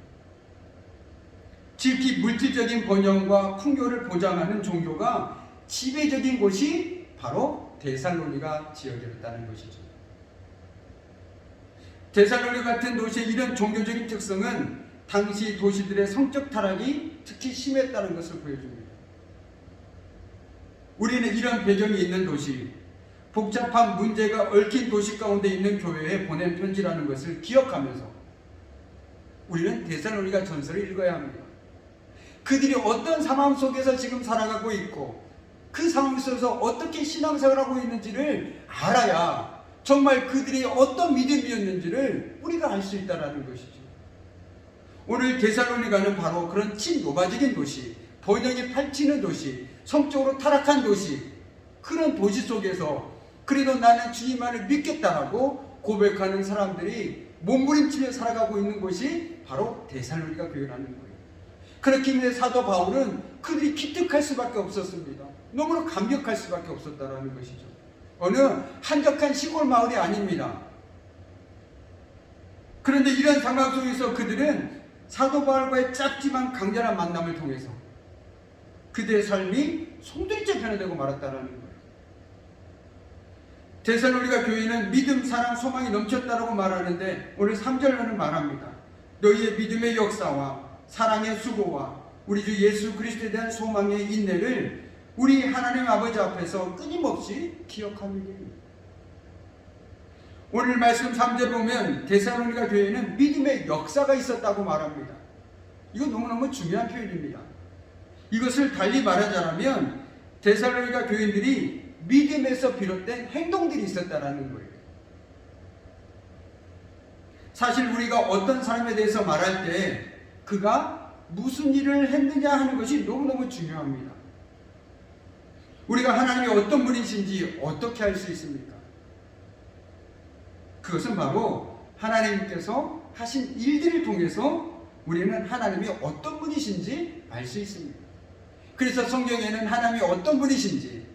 지극히 물질적인 번영과 풍요를 보장하는 종교가 지배적인 곳이 바로 데살로니가 지역이었다는 것이죠. 데살로니 같은 도시의 이런 종교적인 특성은 당시 도시들의 성적 타락이 특히 심했다는 것을 보여줍니다. 우리는 이런 배경이 있는 도시, 복잡한 문제가 얽힌 도시 가운데 있는 교회에 보낸 편지라는 것을 기억하면서 우리는 데살로니가 전서를 읽어야 합니다. 그들이 어떤 상황 속에서 지금 살아가고 있고 그 상황 속에서 어떻게 신앙생활을 하고 있는지를 알아야 정말 그들이 어떤 믿음이었는지를 우리가 알 수 있다는 것이죠. 오늘 데살로니가는 바로 그런 친로마적인 도시, 번영이 펼치는 도시, 성적으로 타락한 도시, 그런 도시 속에서 그래도 나는 주님만을 믿겠다라고 고백하는 사람들이 몸부림치며 살아가고 있는 곳이 바로 데살로니가 교회라는 거예요. 그렇기 때문에 사도 바울은 그들이 기특할 수밖에 없었습니다. 너무나 감격할 수밖에 없었다는 것이죠. 어느 한적한 시골 마을이 아닙니다. 그런데 이런 상황 속에서 그들은 사도 바울과의 짧지만 강렬한 만남을 통해서 그들의 삶이 송두리째 변화되고 말았다는 거예요. 데살로니가 교회는 믿음, 사랑, 소망이 넘쳤다라고 말하는데 오늘 3절로는 말합니다. 너희의 믿음의 역사와 사랑의 수고와 우리 주 예수 그리스도에 대한 소망의 인내를 우리 하나님 아버지 앞에서 끊임없이 기억하는 오늘 말씀 3절 보면 데살로니가 교회는 믿음의 역사가 있었다고 말합니다. 이건 너무너무 중요한 표현입니다. 이것을 달리 말하자면 데살로니가 교인들이 믿음에서 비롯된 행동들이 있었다는 거예요. 사실 우리가 어떤 사람에 대해서 말할 때 그가 무슨 일을 했느냐 하는 것이 너무너무 중요합니다. 우리가 하나님이 어떤 분이신지 어떻게 알 수 있습니까? 그것은 바로 하나님께서 하신 일들을 통해서 우리는 하나님이 어떤 분이신지 알 수 있습니다. 그래서 성경에는 하나님이 어떤 분이신지,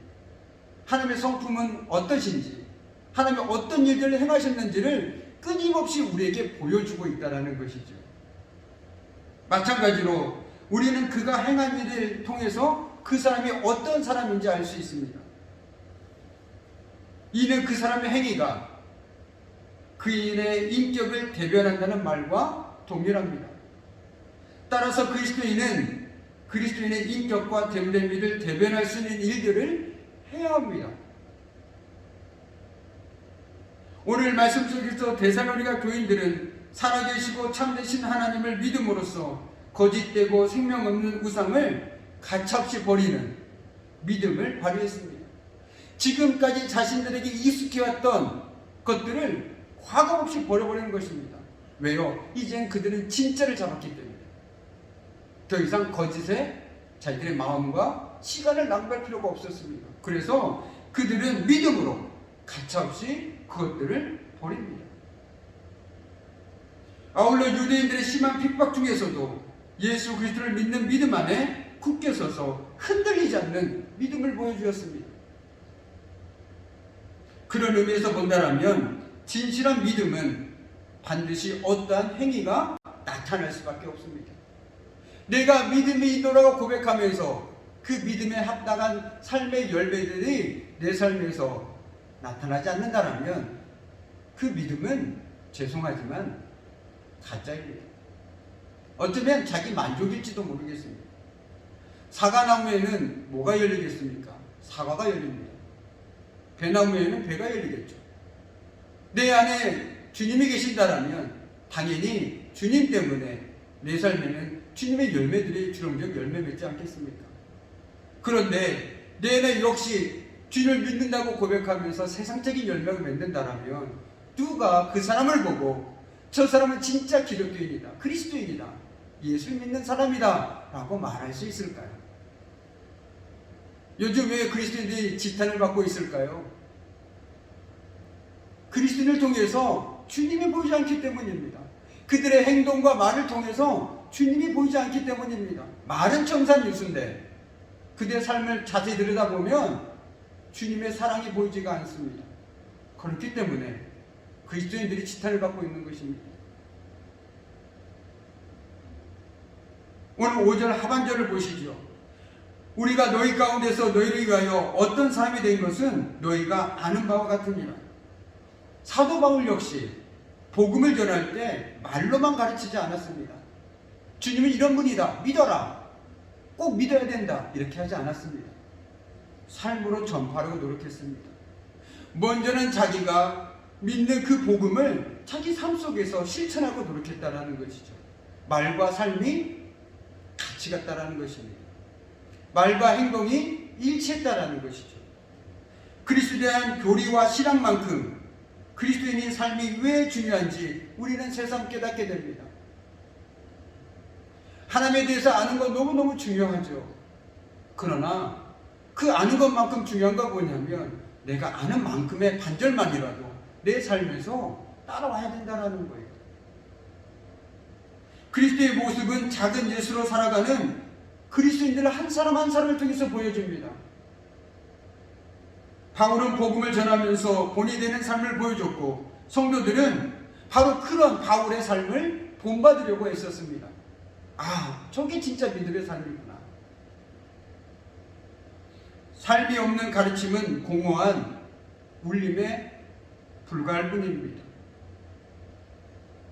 하나님의 성품은 어떠신지, 하나님이 어떤 일들을 행하셨는지를 끊임없이 우리에게 보여주고 있다는 것이죠. 마찬가지로 우리는 그가 행한 일을 통해서 그 사람이 어떤 사람인지 알 수 있습니다. 이는 그 사람의 행위가 그인의 인격을 대변한다는 말과 동일합니다. 따라서 그리스도인은 그리스도인의 인격과 됨됨이를 대변할 수 있는 일들을 해야 합니다. 오늘 말씀 속에서 데살로니가 교인들은 살아계시고 참되신 하나님을 믿음으로써 거짓되고 생명 없는 우상을 가차없이 버리는 믿음을 발휘했습니다. 지금까지 자신들에게 익숙해왔던 것들을 과감 없이 버려버리는 것입니다. 왜요? 이젠 그들은 진짜를 잡았기 때문에 더 이상 거짓에 자기들의 마음과 시간을 낭비할 필요가 없었습니다. 그래서 그들은 믿음으로 가차없이 그것들을 버립니다. 아울러 유대인들의 심한 핍박 중에서도 예수 그리스도를 믿는 믿음 안에 굳게 서서 흔들리지 않는 믿음을 보여주었습니다. 그런 의미에서 본다면 진실한 믿음은 반드시 어떠한 행위가 나타날 수밖에 없습니다. 내가 믿음이 있노라고 고백하면서 그 믿음에 합당한 삶의 열매들이 내 삶에서 나타나지 않는다면 그 믿음은 죄송하지만 가짜입니다. 어쩌면 자기 만족일지도 모르겠습니다. 사과나무에는 뭐가 열리겠습니까? 사과가 열립니다. 배나무에는 배가 열리겠죠. 내 안에 주님이 계신다면 당연히 주님 때문에 내 삶에는 주님의 열매들이 주렁주렁 열매 맺지 않겠습니까? 그런데 내 안에 역시 주님을 믿는다고 고백하면서 세상적인 열매가 맺는다면 누가 그 사람을 보고 저 사람은 진짜 기독교인이다, 그리스도인이다, 예수를 믿는 사람이다 라고 말할 수 있을까요? 요즘 왜 그리스도인들이 지탄을 받고 있을까요? 그리스도인을 통해서 주님이 보이지 않기 때문입니다. 그들의 행동과 말을 통해서 주님이 보이지 않기 때문입니다. 말은 청산유수인데 그들의 삶을 자세히 들여다보면 주님의 사랑이 보이지가 않습니다. 그렇기 때문에 그리스도인들이 지탄을 받고 있는 것입니다. 오늘 5절 하반절을 보시죠. 우리가 너희 가운데서 너희를 위하여 어떤 사람이 된 것은 너희가 아는 바와 같으니라. 사도 바울 역시 복음을 전할 때 말로만 가르치지 않았습니다. 주님은 이런 분이다, 믿어라, 꼭 믿어야 된다, 이렇게 하지 않았습니다. 삶으로 전파하려고 노력했습니다. 먼저는 자기가 믿는 그 복음을 자기 삶 속에서 실천하고 노력했다라는 것이죠. 말과 삶이 같이 갔다라는 것입니다. 말과 행동이 일치했다라는 것이죠. 그리스도에 대한 교리와 신앙만큼 그리스도인의 삶이 왜 중요한지 우리는 새삼 깨닫게 됩니다. 하나님에 대해서 아는 건 너무너무 중요하죠. 그러나 그 아는 것만큼 중요한 건 뭐냐면 내가 아는 만큼의 반절만이라도 내 삶에서 따라와야 된다는 거예요. 그리스도의 모습은 작은 예수로 살아가는 그리스도인들 한 사람 한 사람을 통해서 보여줍니다. 바울은 복음을 전하면서 본이 되는 삶을 보여줬고 성도들은 바로 그런 바울의 삶을 본받으려고 했었습니다. 아, 저게 진짜 믿음의 삶이구나. 삶이 없는 가르침은 공허한 울림에 불과할 뿐입니다.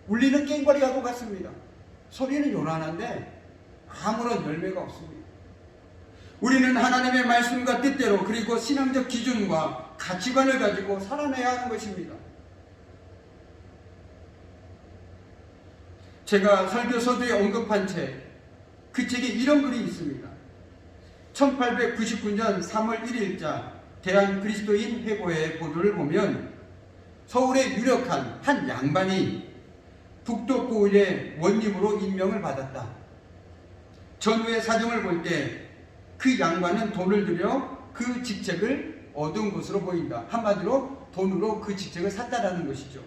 울리는 깽과리하고 같습니다. 소리는 요란한데 아무런 열매가 없습니다. 우리는 하나님의 말씀과 뜻대로 그리고 신앙적 기준과 가치관을 가지고 살아내야 하는 것입니다. 제가 설교 서두에 언급한 그 책에 이런 글이 있습니다. 1899년 3월 1일자 대한그리스도인 회고의 보도를 보면 서울의 유력한 한 양반이 북독고을의 원님으로 임명을 받았다. 전후의 사정을 볼 때 그 양반은 돈을 들여 그 직책을 얻은 것으로 보인다. 한마디로 돈으로 그 직책을 샀다라는 것이죠.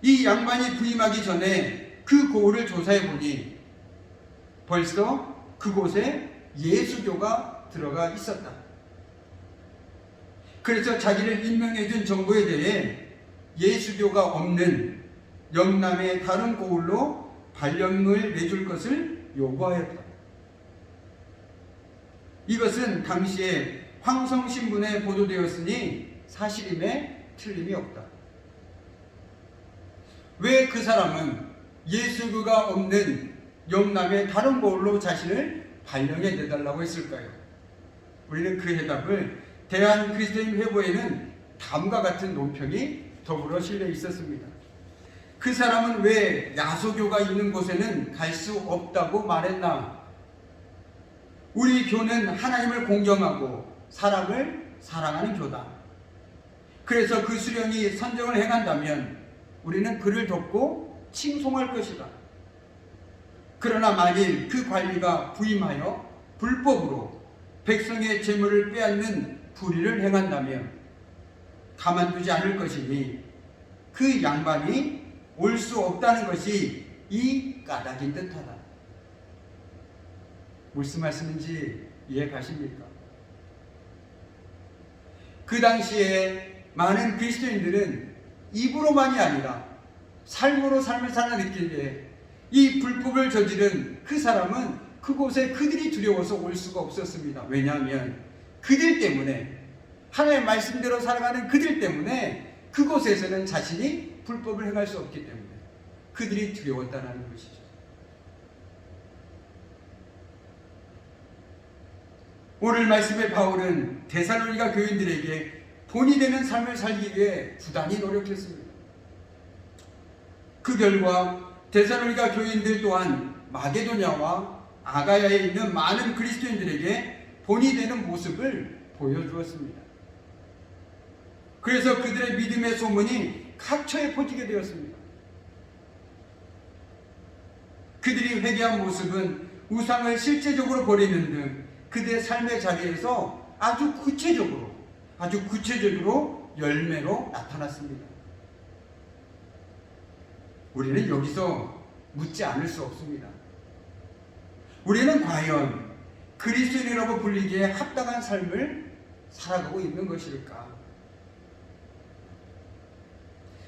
이 양반이 부임하기 전에 그 고을을 조사해 보니 벌써 그곳에 예수교가 들어가 있었다. 그래서 자기를 임명해 준 정부에 대해 예수교가 없는 영남의 다른 고을로 발령을 내줄 것을 요구하였다. 이것은 당시에 황성신문에 보도되었으니 사실임에 틀림이 없다. 왜 그 사람은 예수교가 없는 영남의 다른 뭘로 자신을 발령해 내달라고 했을까요? 우리는 그 해답을 대한 그리스도인 회고에는 다음과 같은 논평이 더불어 실려 있었습니다. 그 사람은 왜 야소교가 있는 곳에는 갈 수 없다고 말했나? 우리 교는 하나님을 공경하고 사람을 사랑하는 교다. 그래서 그 수령이 선정을 행한다면 우리는 그를 돕고 칭송할 것이다. 그러나 만일 그 관리가 부임하여 불법으로 백성의 재물을 빼앗는 불의를 행한다면 가만두지 않을 것이니 그 양반이 올 수 없다는 것이 이 까닭인 듯하다. 무슨 말씀인지 이해 가십니까? 그 당시에 많은 그리스도인들은 입으로만이 아니라 삶으로 삶을 살아 느끼기에 이 불법을 저지른 그 사람은 그곳에 그들이 두려워서 올 수가 없었습니다. 왜냐하면 그들 때문에, 하나님의 말씀대로 살아가는 그들 때문에 그곳에서는 자신이 불법을 행할 수 없기 때문에 그들이 두려웠다는 것이죠. 오늘 말씀의 바울은 데살로니가 교인들에게 본이 되는 삶을 살기 위해 부단히 노력했습니다. 그 결과 데살로니가 교인들 또한 마게도냐와 아가야에 있는 많은 그리스도인들에게 본이 되는 모습을 보여주었습니다. 그래서 그들의 믿음의 소문이 각처에 퍼지게 되었습니다. 그들이 회개한 모습은 우상을 실제적으로 버리는 등 그들의 삶의 자리에서 아주 구체적으로 열매로 나타났습니다. 우리는 여기서 묻지 않을 수 없습니다. 우리는 과연 그리스도인이라고 불리기에 합당한 삶을 살아가고 있는 것일까?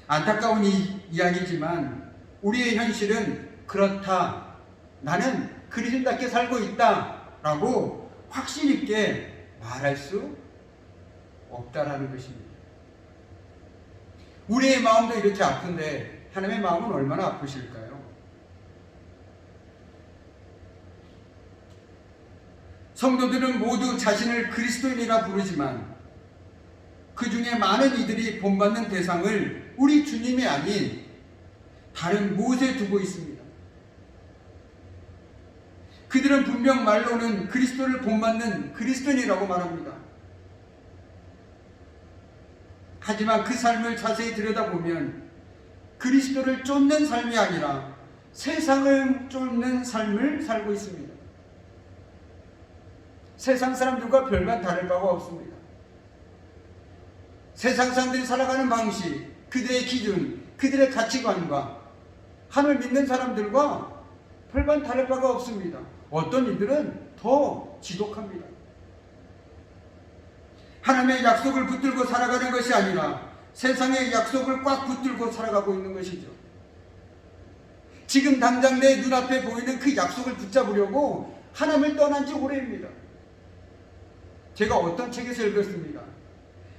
안타까운 이야기지만 우리의 현실은 그렇다, 나는 그리스도인답게 살고 있다 라고 확신 있게 말할 수 없다라는 것입니다. 우리의 마음도 이렇게 아픈데 하나님의 마음은 얼마나 아프실까요? 성도들은 모두 자신을 그리스도인이라 부르지만 그 중에 많은 이들이 본받는 대상을 우리 주님이 아닌 다른 무엇에 두고 있습니다. 그들은 분명 말로는 그리스도를 본받는 그리스도인이라고 말합니다. 하지만 그 삶을 자세히 들여다보면 그리스도를 쫓는 삶이 아니라 세상을 쫓는 삶을 살고 있습니다. 세상 사람들과 별반 다를 바가 없습니다. 세상 사람들이 살아가는 방식, 그들의 기준, 그들의 가치관과 하나님을 믿는 사람들과 별반 다를 바가 없습니다. 어떤 이들은 더 지독합니다. 하나님의 약속을 붙들고 살아가는 것이 아니라 세상의 약속을 꽉 붙들고 살아가고 있는 것이죠. 지금 당장 내 눈앞에 보이는 그 약속을 붙잡으려고 하나님을 떠난 지 오래입니다. 제가 어떤 책에서 읽었습니다.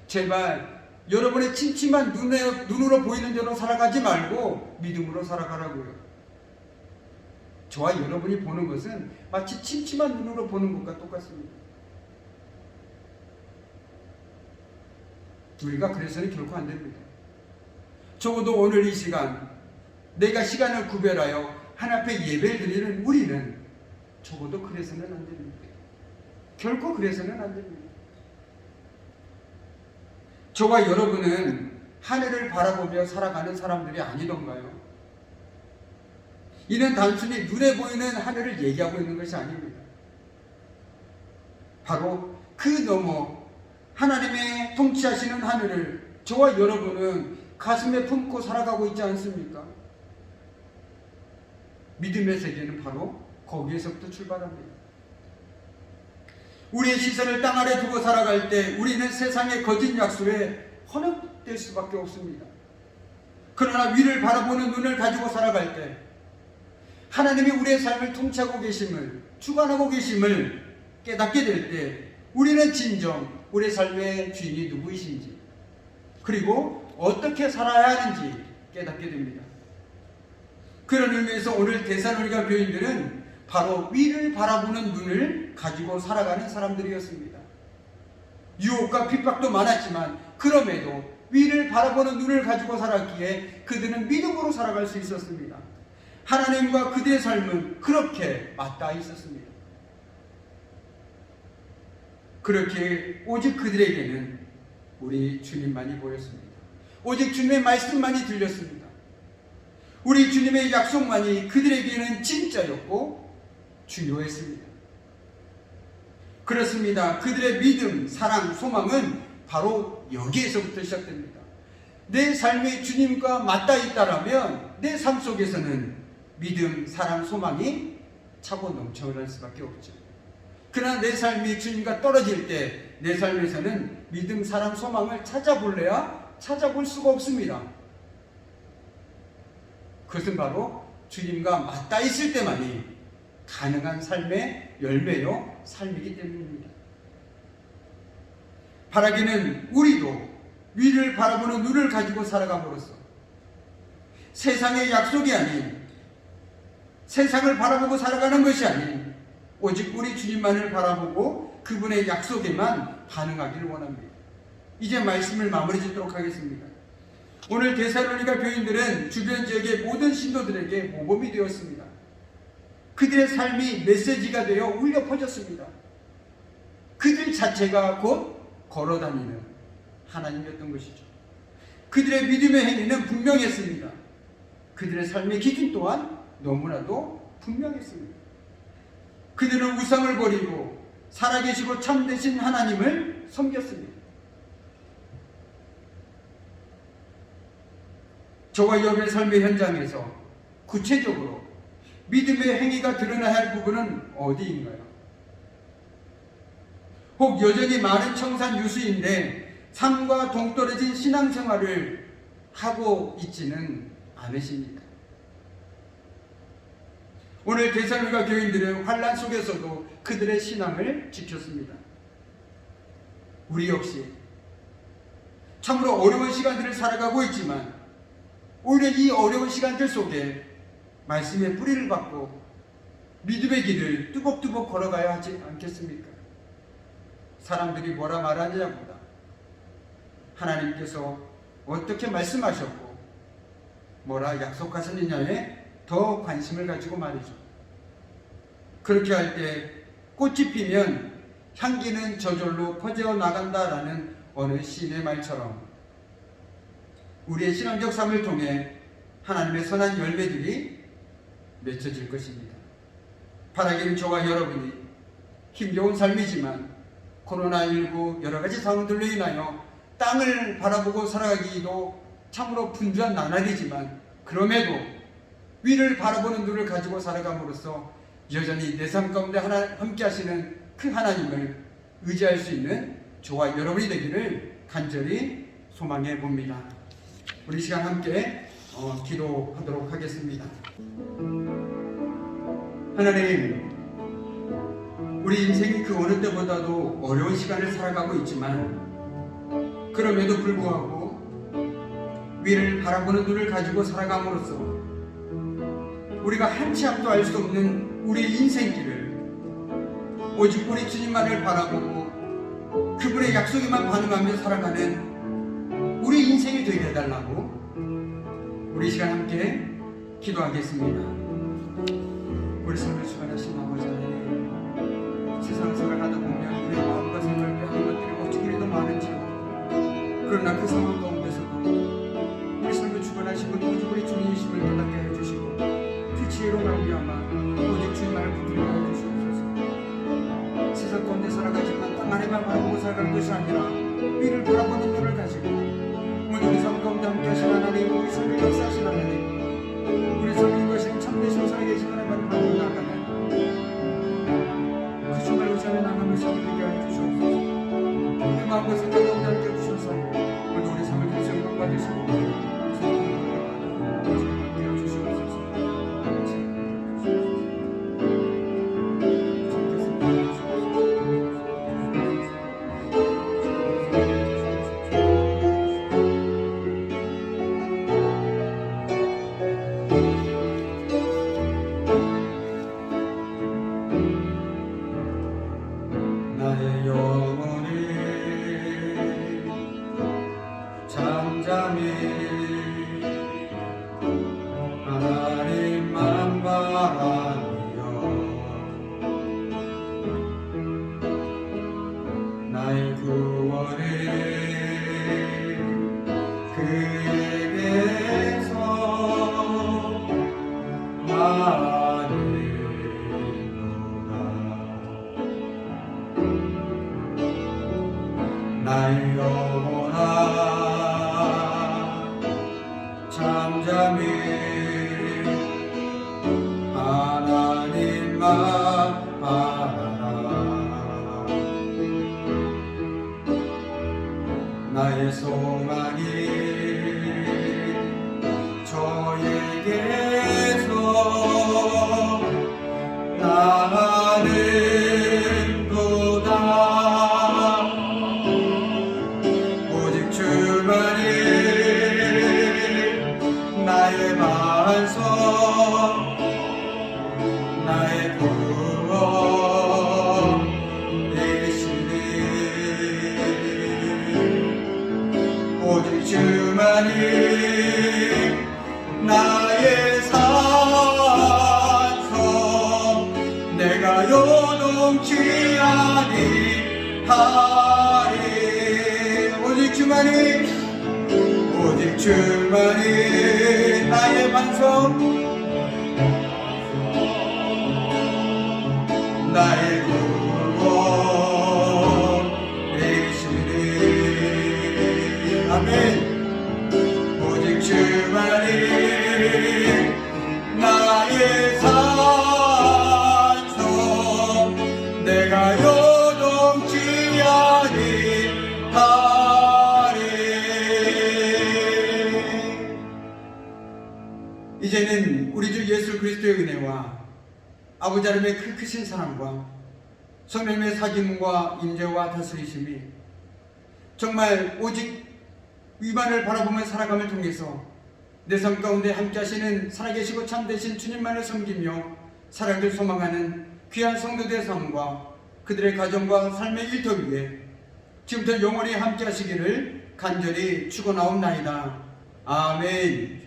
제발 여러분의 침침한 눈으로 보이는 대로 살아가지 말고 믿음으로 살아가라고요. 저와 여러분이 보는 것은 마치 침침한 눈으로 보는 것과 똑같습니다. 우리가 그래서는 결코 안 됩니다. 적어도 오늘 이 시간, 내가 시간을 구별하여 하나님 앞에 예배를 드리는 우리는 적어도 그래서는 안 됩니다. 결코 그래서는 안 됩니다. 저와 여러분은 하늘을 바라보며 살아가는 사람들이 아니던가요? 이는 단순히 눈에 보이는 하늘을 얘기하고 있는 것이 아닙니다. 바로 그 너머 하나님의 통치하시는 하늘을 저와 여러분은 가슴에 품고 살아가고 있지 않습니까? 믿음의 세계는 바로 거기에서부터 출발합니다. 우리의 시선을 땅 아래 두고 살아갈 때 우리는 세상의 거짓 약속에 헌업될 수밖에 없습니다. 그러나 위를 바라보는 눈을 가지고 살아갈 때 하나님이 우리의 삶을 통치하고 계심을, 주관하고 계심을 깨닫게 될 때 우리는 진정 우리의 삶의 주인이 누구이신지, 그리고 어떻게 살아야 하는지 깨닫게 됩니다. 그런 의미에서 오늘 데살로니가 교인들은 바로 위를 바라보는 눈을 가지고 살아가는 사람들이었습니다. 유혹과 핍박도 많았지만 그럼에도 위를 바라보는 눈을 가지고 살았기에 그들은 믿음으로 살아갈 수 있었습니다. 하나님과 그들의 삶은 그렇게 맞닿아 있었습니다. 그렇게 오직 그들에게는 우리 주님만이 보였습니다. 오직 주님의 말씀만이 들렸습니다. 우리 주님의 약속만이 그들에게는 진짜였고 중요했습니다. 그렇습니다. 그들의 믿음, 사랑, 소망은 바로 여기에서부터 시작됩니다. 내 삶이 주님과 맞닿아 있다라면 내 삶 속에서는 믿음, 사랑, 소망이 차고 넘쳐날 수밖에 없죠. 그러나 내 삶이 주님과 떨어질 때 내 삶에서는 믿음, 사랑, 소망을 찾아볼래야 찾아볼 수가 없습니다. 그것은 바로 주님과 맞닿아 있을 때만이 가능한 삶의 열매요 삶이기 때문입니다. 바라기는 우리도 위를 바라보는 눈을 가지고 살아감으로써 세상의 약속이 아닌, 세상을 바라보고 살아가는 것이 아닌 오직 우리 주님만을 바라보고 그분의 약속에만 반응하기를 원합니다. 이제 말씀을 마무리 짓도록 하겠습니다. 오늘 데살로니가 교인들은 주변 지역의 모든 신도들에게 모범이 되었습니다. 그들의 삶이 메시지가 되어 울려 퍼졌습니다. 그들 자체가 곧 걸어다니는 하나님이었던 것이죠. 그들의 믿음의 행위는 분명했습니다. 그들의 삶의 기준 또한 너무나도 분명했습니다. 그들은 우상을 버리고 살아계시고 참되신 하나님을 섬겼습니다. 저와 여러분의 삶의 현장에서 구체적으로 믿음의 행위가 드러나야 할 부분은 어디인가요? 혹 여전히 많은 청산 유수인데 삶과 동떨어진 신앙생활을 하고 있지는 않으십니까? 오늘 데살로니가 교인들은 환난 속에서도 그들의 신앙을 지켰습니다. 우리 역시 참으로 어려운 시간들을 살아가고 있지만 오히려 이 어려운 시간들 속에 말씀의 뿌리를 받고 믿음의 길을 뚜벅뚜벅 걸어가야 하지 않겠습니까? 사람들이 뭐라 말하느냐보다 하나님께서 어떻게 말씀하셨고 뭐라 약속하셨느냐에 더 관심을 가지고 말이죠. 그렇게 할 때 꽃이 피면 향기는 저절로 퍼져나간다라는 어느 시인의 말처럼 우리의 신앙적 삶을 통해 하나님의 선한 열매들이 맺혀질 것입니다. 바라기는 저와 여러분이 힘겨운 삶이지만 코로나19 여러 가지 상황들로 인하여 땅을 바라보고 살아가기도 참으로 분주한 나날이지만 그럼에도 위를 바라보는 눈을 가지고 살아감으로써 여전히 내 삶 가운데 함께 하시는 그 하나님을 의지할 수 있는 저와 여러분이 되기를 간절히 소망해 봅니다. 우리 시간 함께 기도하도록 하겠습니다. 하나님, 우리 인생이 그 어느 때보다도 어려운 시간을 살아가고 있지만 그럼에도 불구하고 위를 바라보는 눈을 가지고 살아감으로써 우리가 한치 앞도 알 수 없는 우리의 인생길을 오직 우리 주님만을 바라보고 그분의 약속에만 반응하며 살아가는 우리 인생이 되게 해달라고 우리 시간 함께 기도하겠습니다. 우리 삶을 주관하신 아버지 하나님, 세상 살아가다 보면 우리의 마음과 생각을 빼앗는 것들이 어찌 그리도 많은지요. 그러나 그 상황 가운데서도 우리 삶을 주관하시고 오직 우리 주님이심을 깨닫게 해주시고 그 지혜로 말미암아 오직 주님만을 붙들게 해주시옵소서. 세상 가운데 살아가지만 땅 아래만 바라보고 살아가는 것이 아니라 위를 바라보는 눈을 가지고 오늘 우리 삶 가운데 함께 하신 하나님, 우리 삶을 역사하신 하나님, 우리 삶을 인도하시는 참되신 살아계신 하나님만을 바라보고 나아가는 그 주말 의지하며 나가는 삶을 되게 하여 주시옵소서. 우리 마음과 생각 가운데 함께 해주셔서 오늘 우리 삶을 통해서 영광 받으시고 잠잠히 하나님만 바라라. 나의 소망이 저에게서 나는도다. 오직 주만이 나의 반석, 나의 구원이시니. 오직 주만이 나의 산성, 내가 요동치 아니하리. 오직 주만이 나의 반석, 나의 구원이시니. 아멘. 오직 주만이 나의 산성, 내가 요동치 아니하리. 이제는 우리 주 예수 그리스도의 은혜와 아버지 하나님의 그 크신 사랑과 성령님의 사귐과 임재와 다스리심이 정말 오직 위만을 바라보며 살아감을 통해서 내 삶 가운데 함께 하시는 살아계시고 참되신 주님만을 섬기며 살아길 소망하는 귀한 성도들의 삶과 그들의 가정과 삶의 일터 위에 지금부터 영원히 함께 하시기를 간절히 축원하옵나이다. 아멘.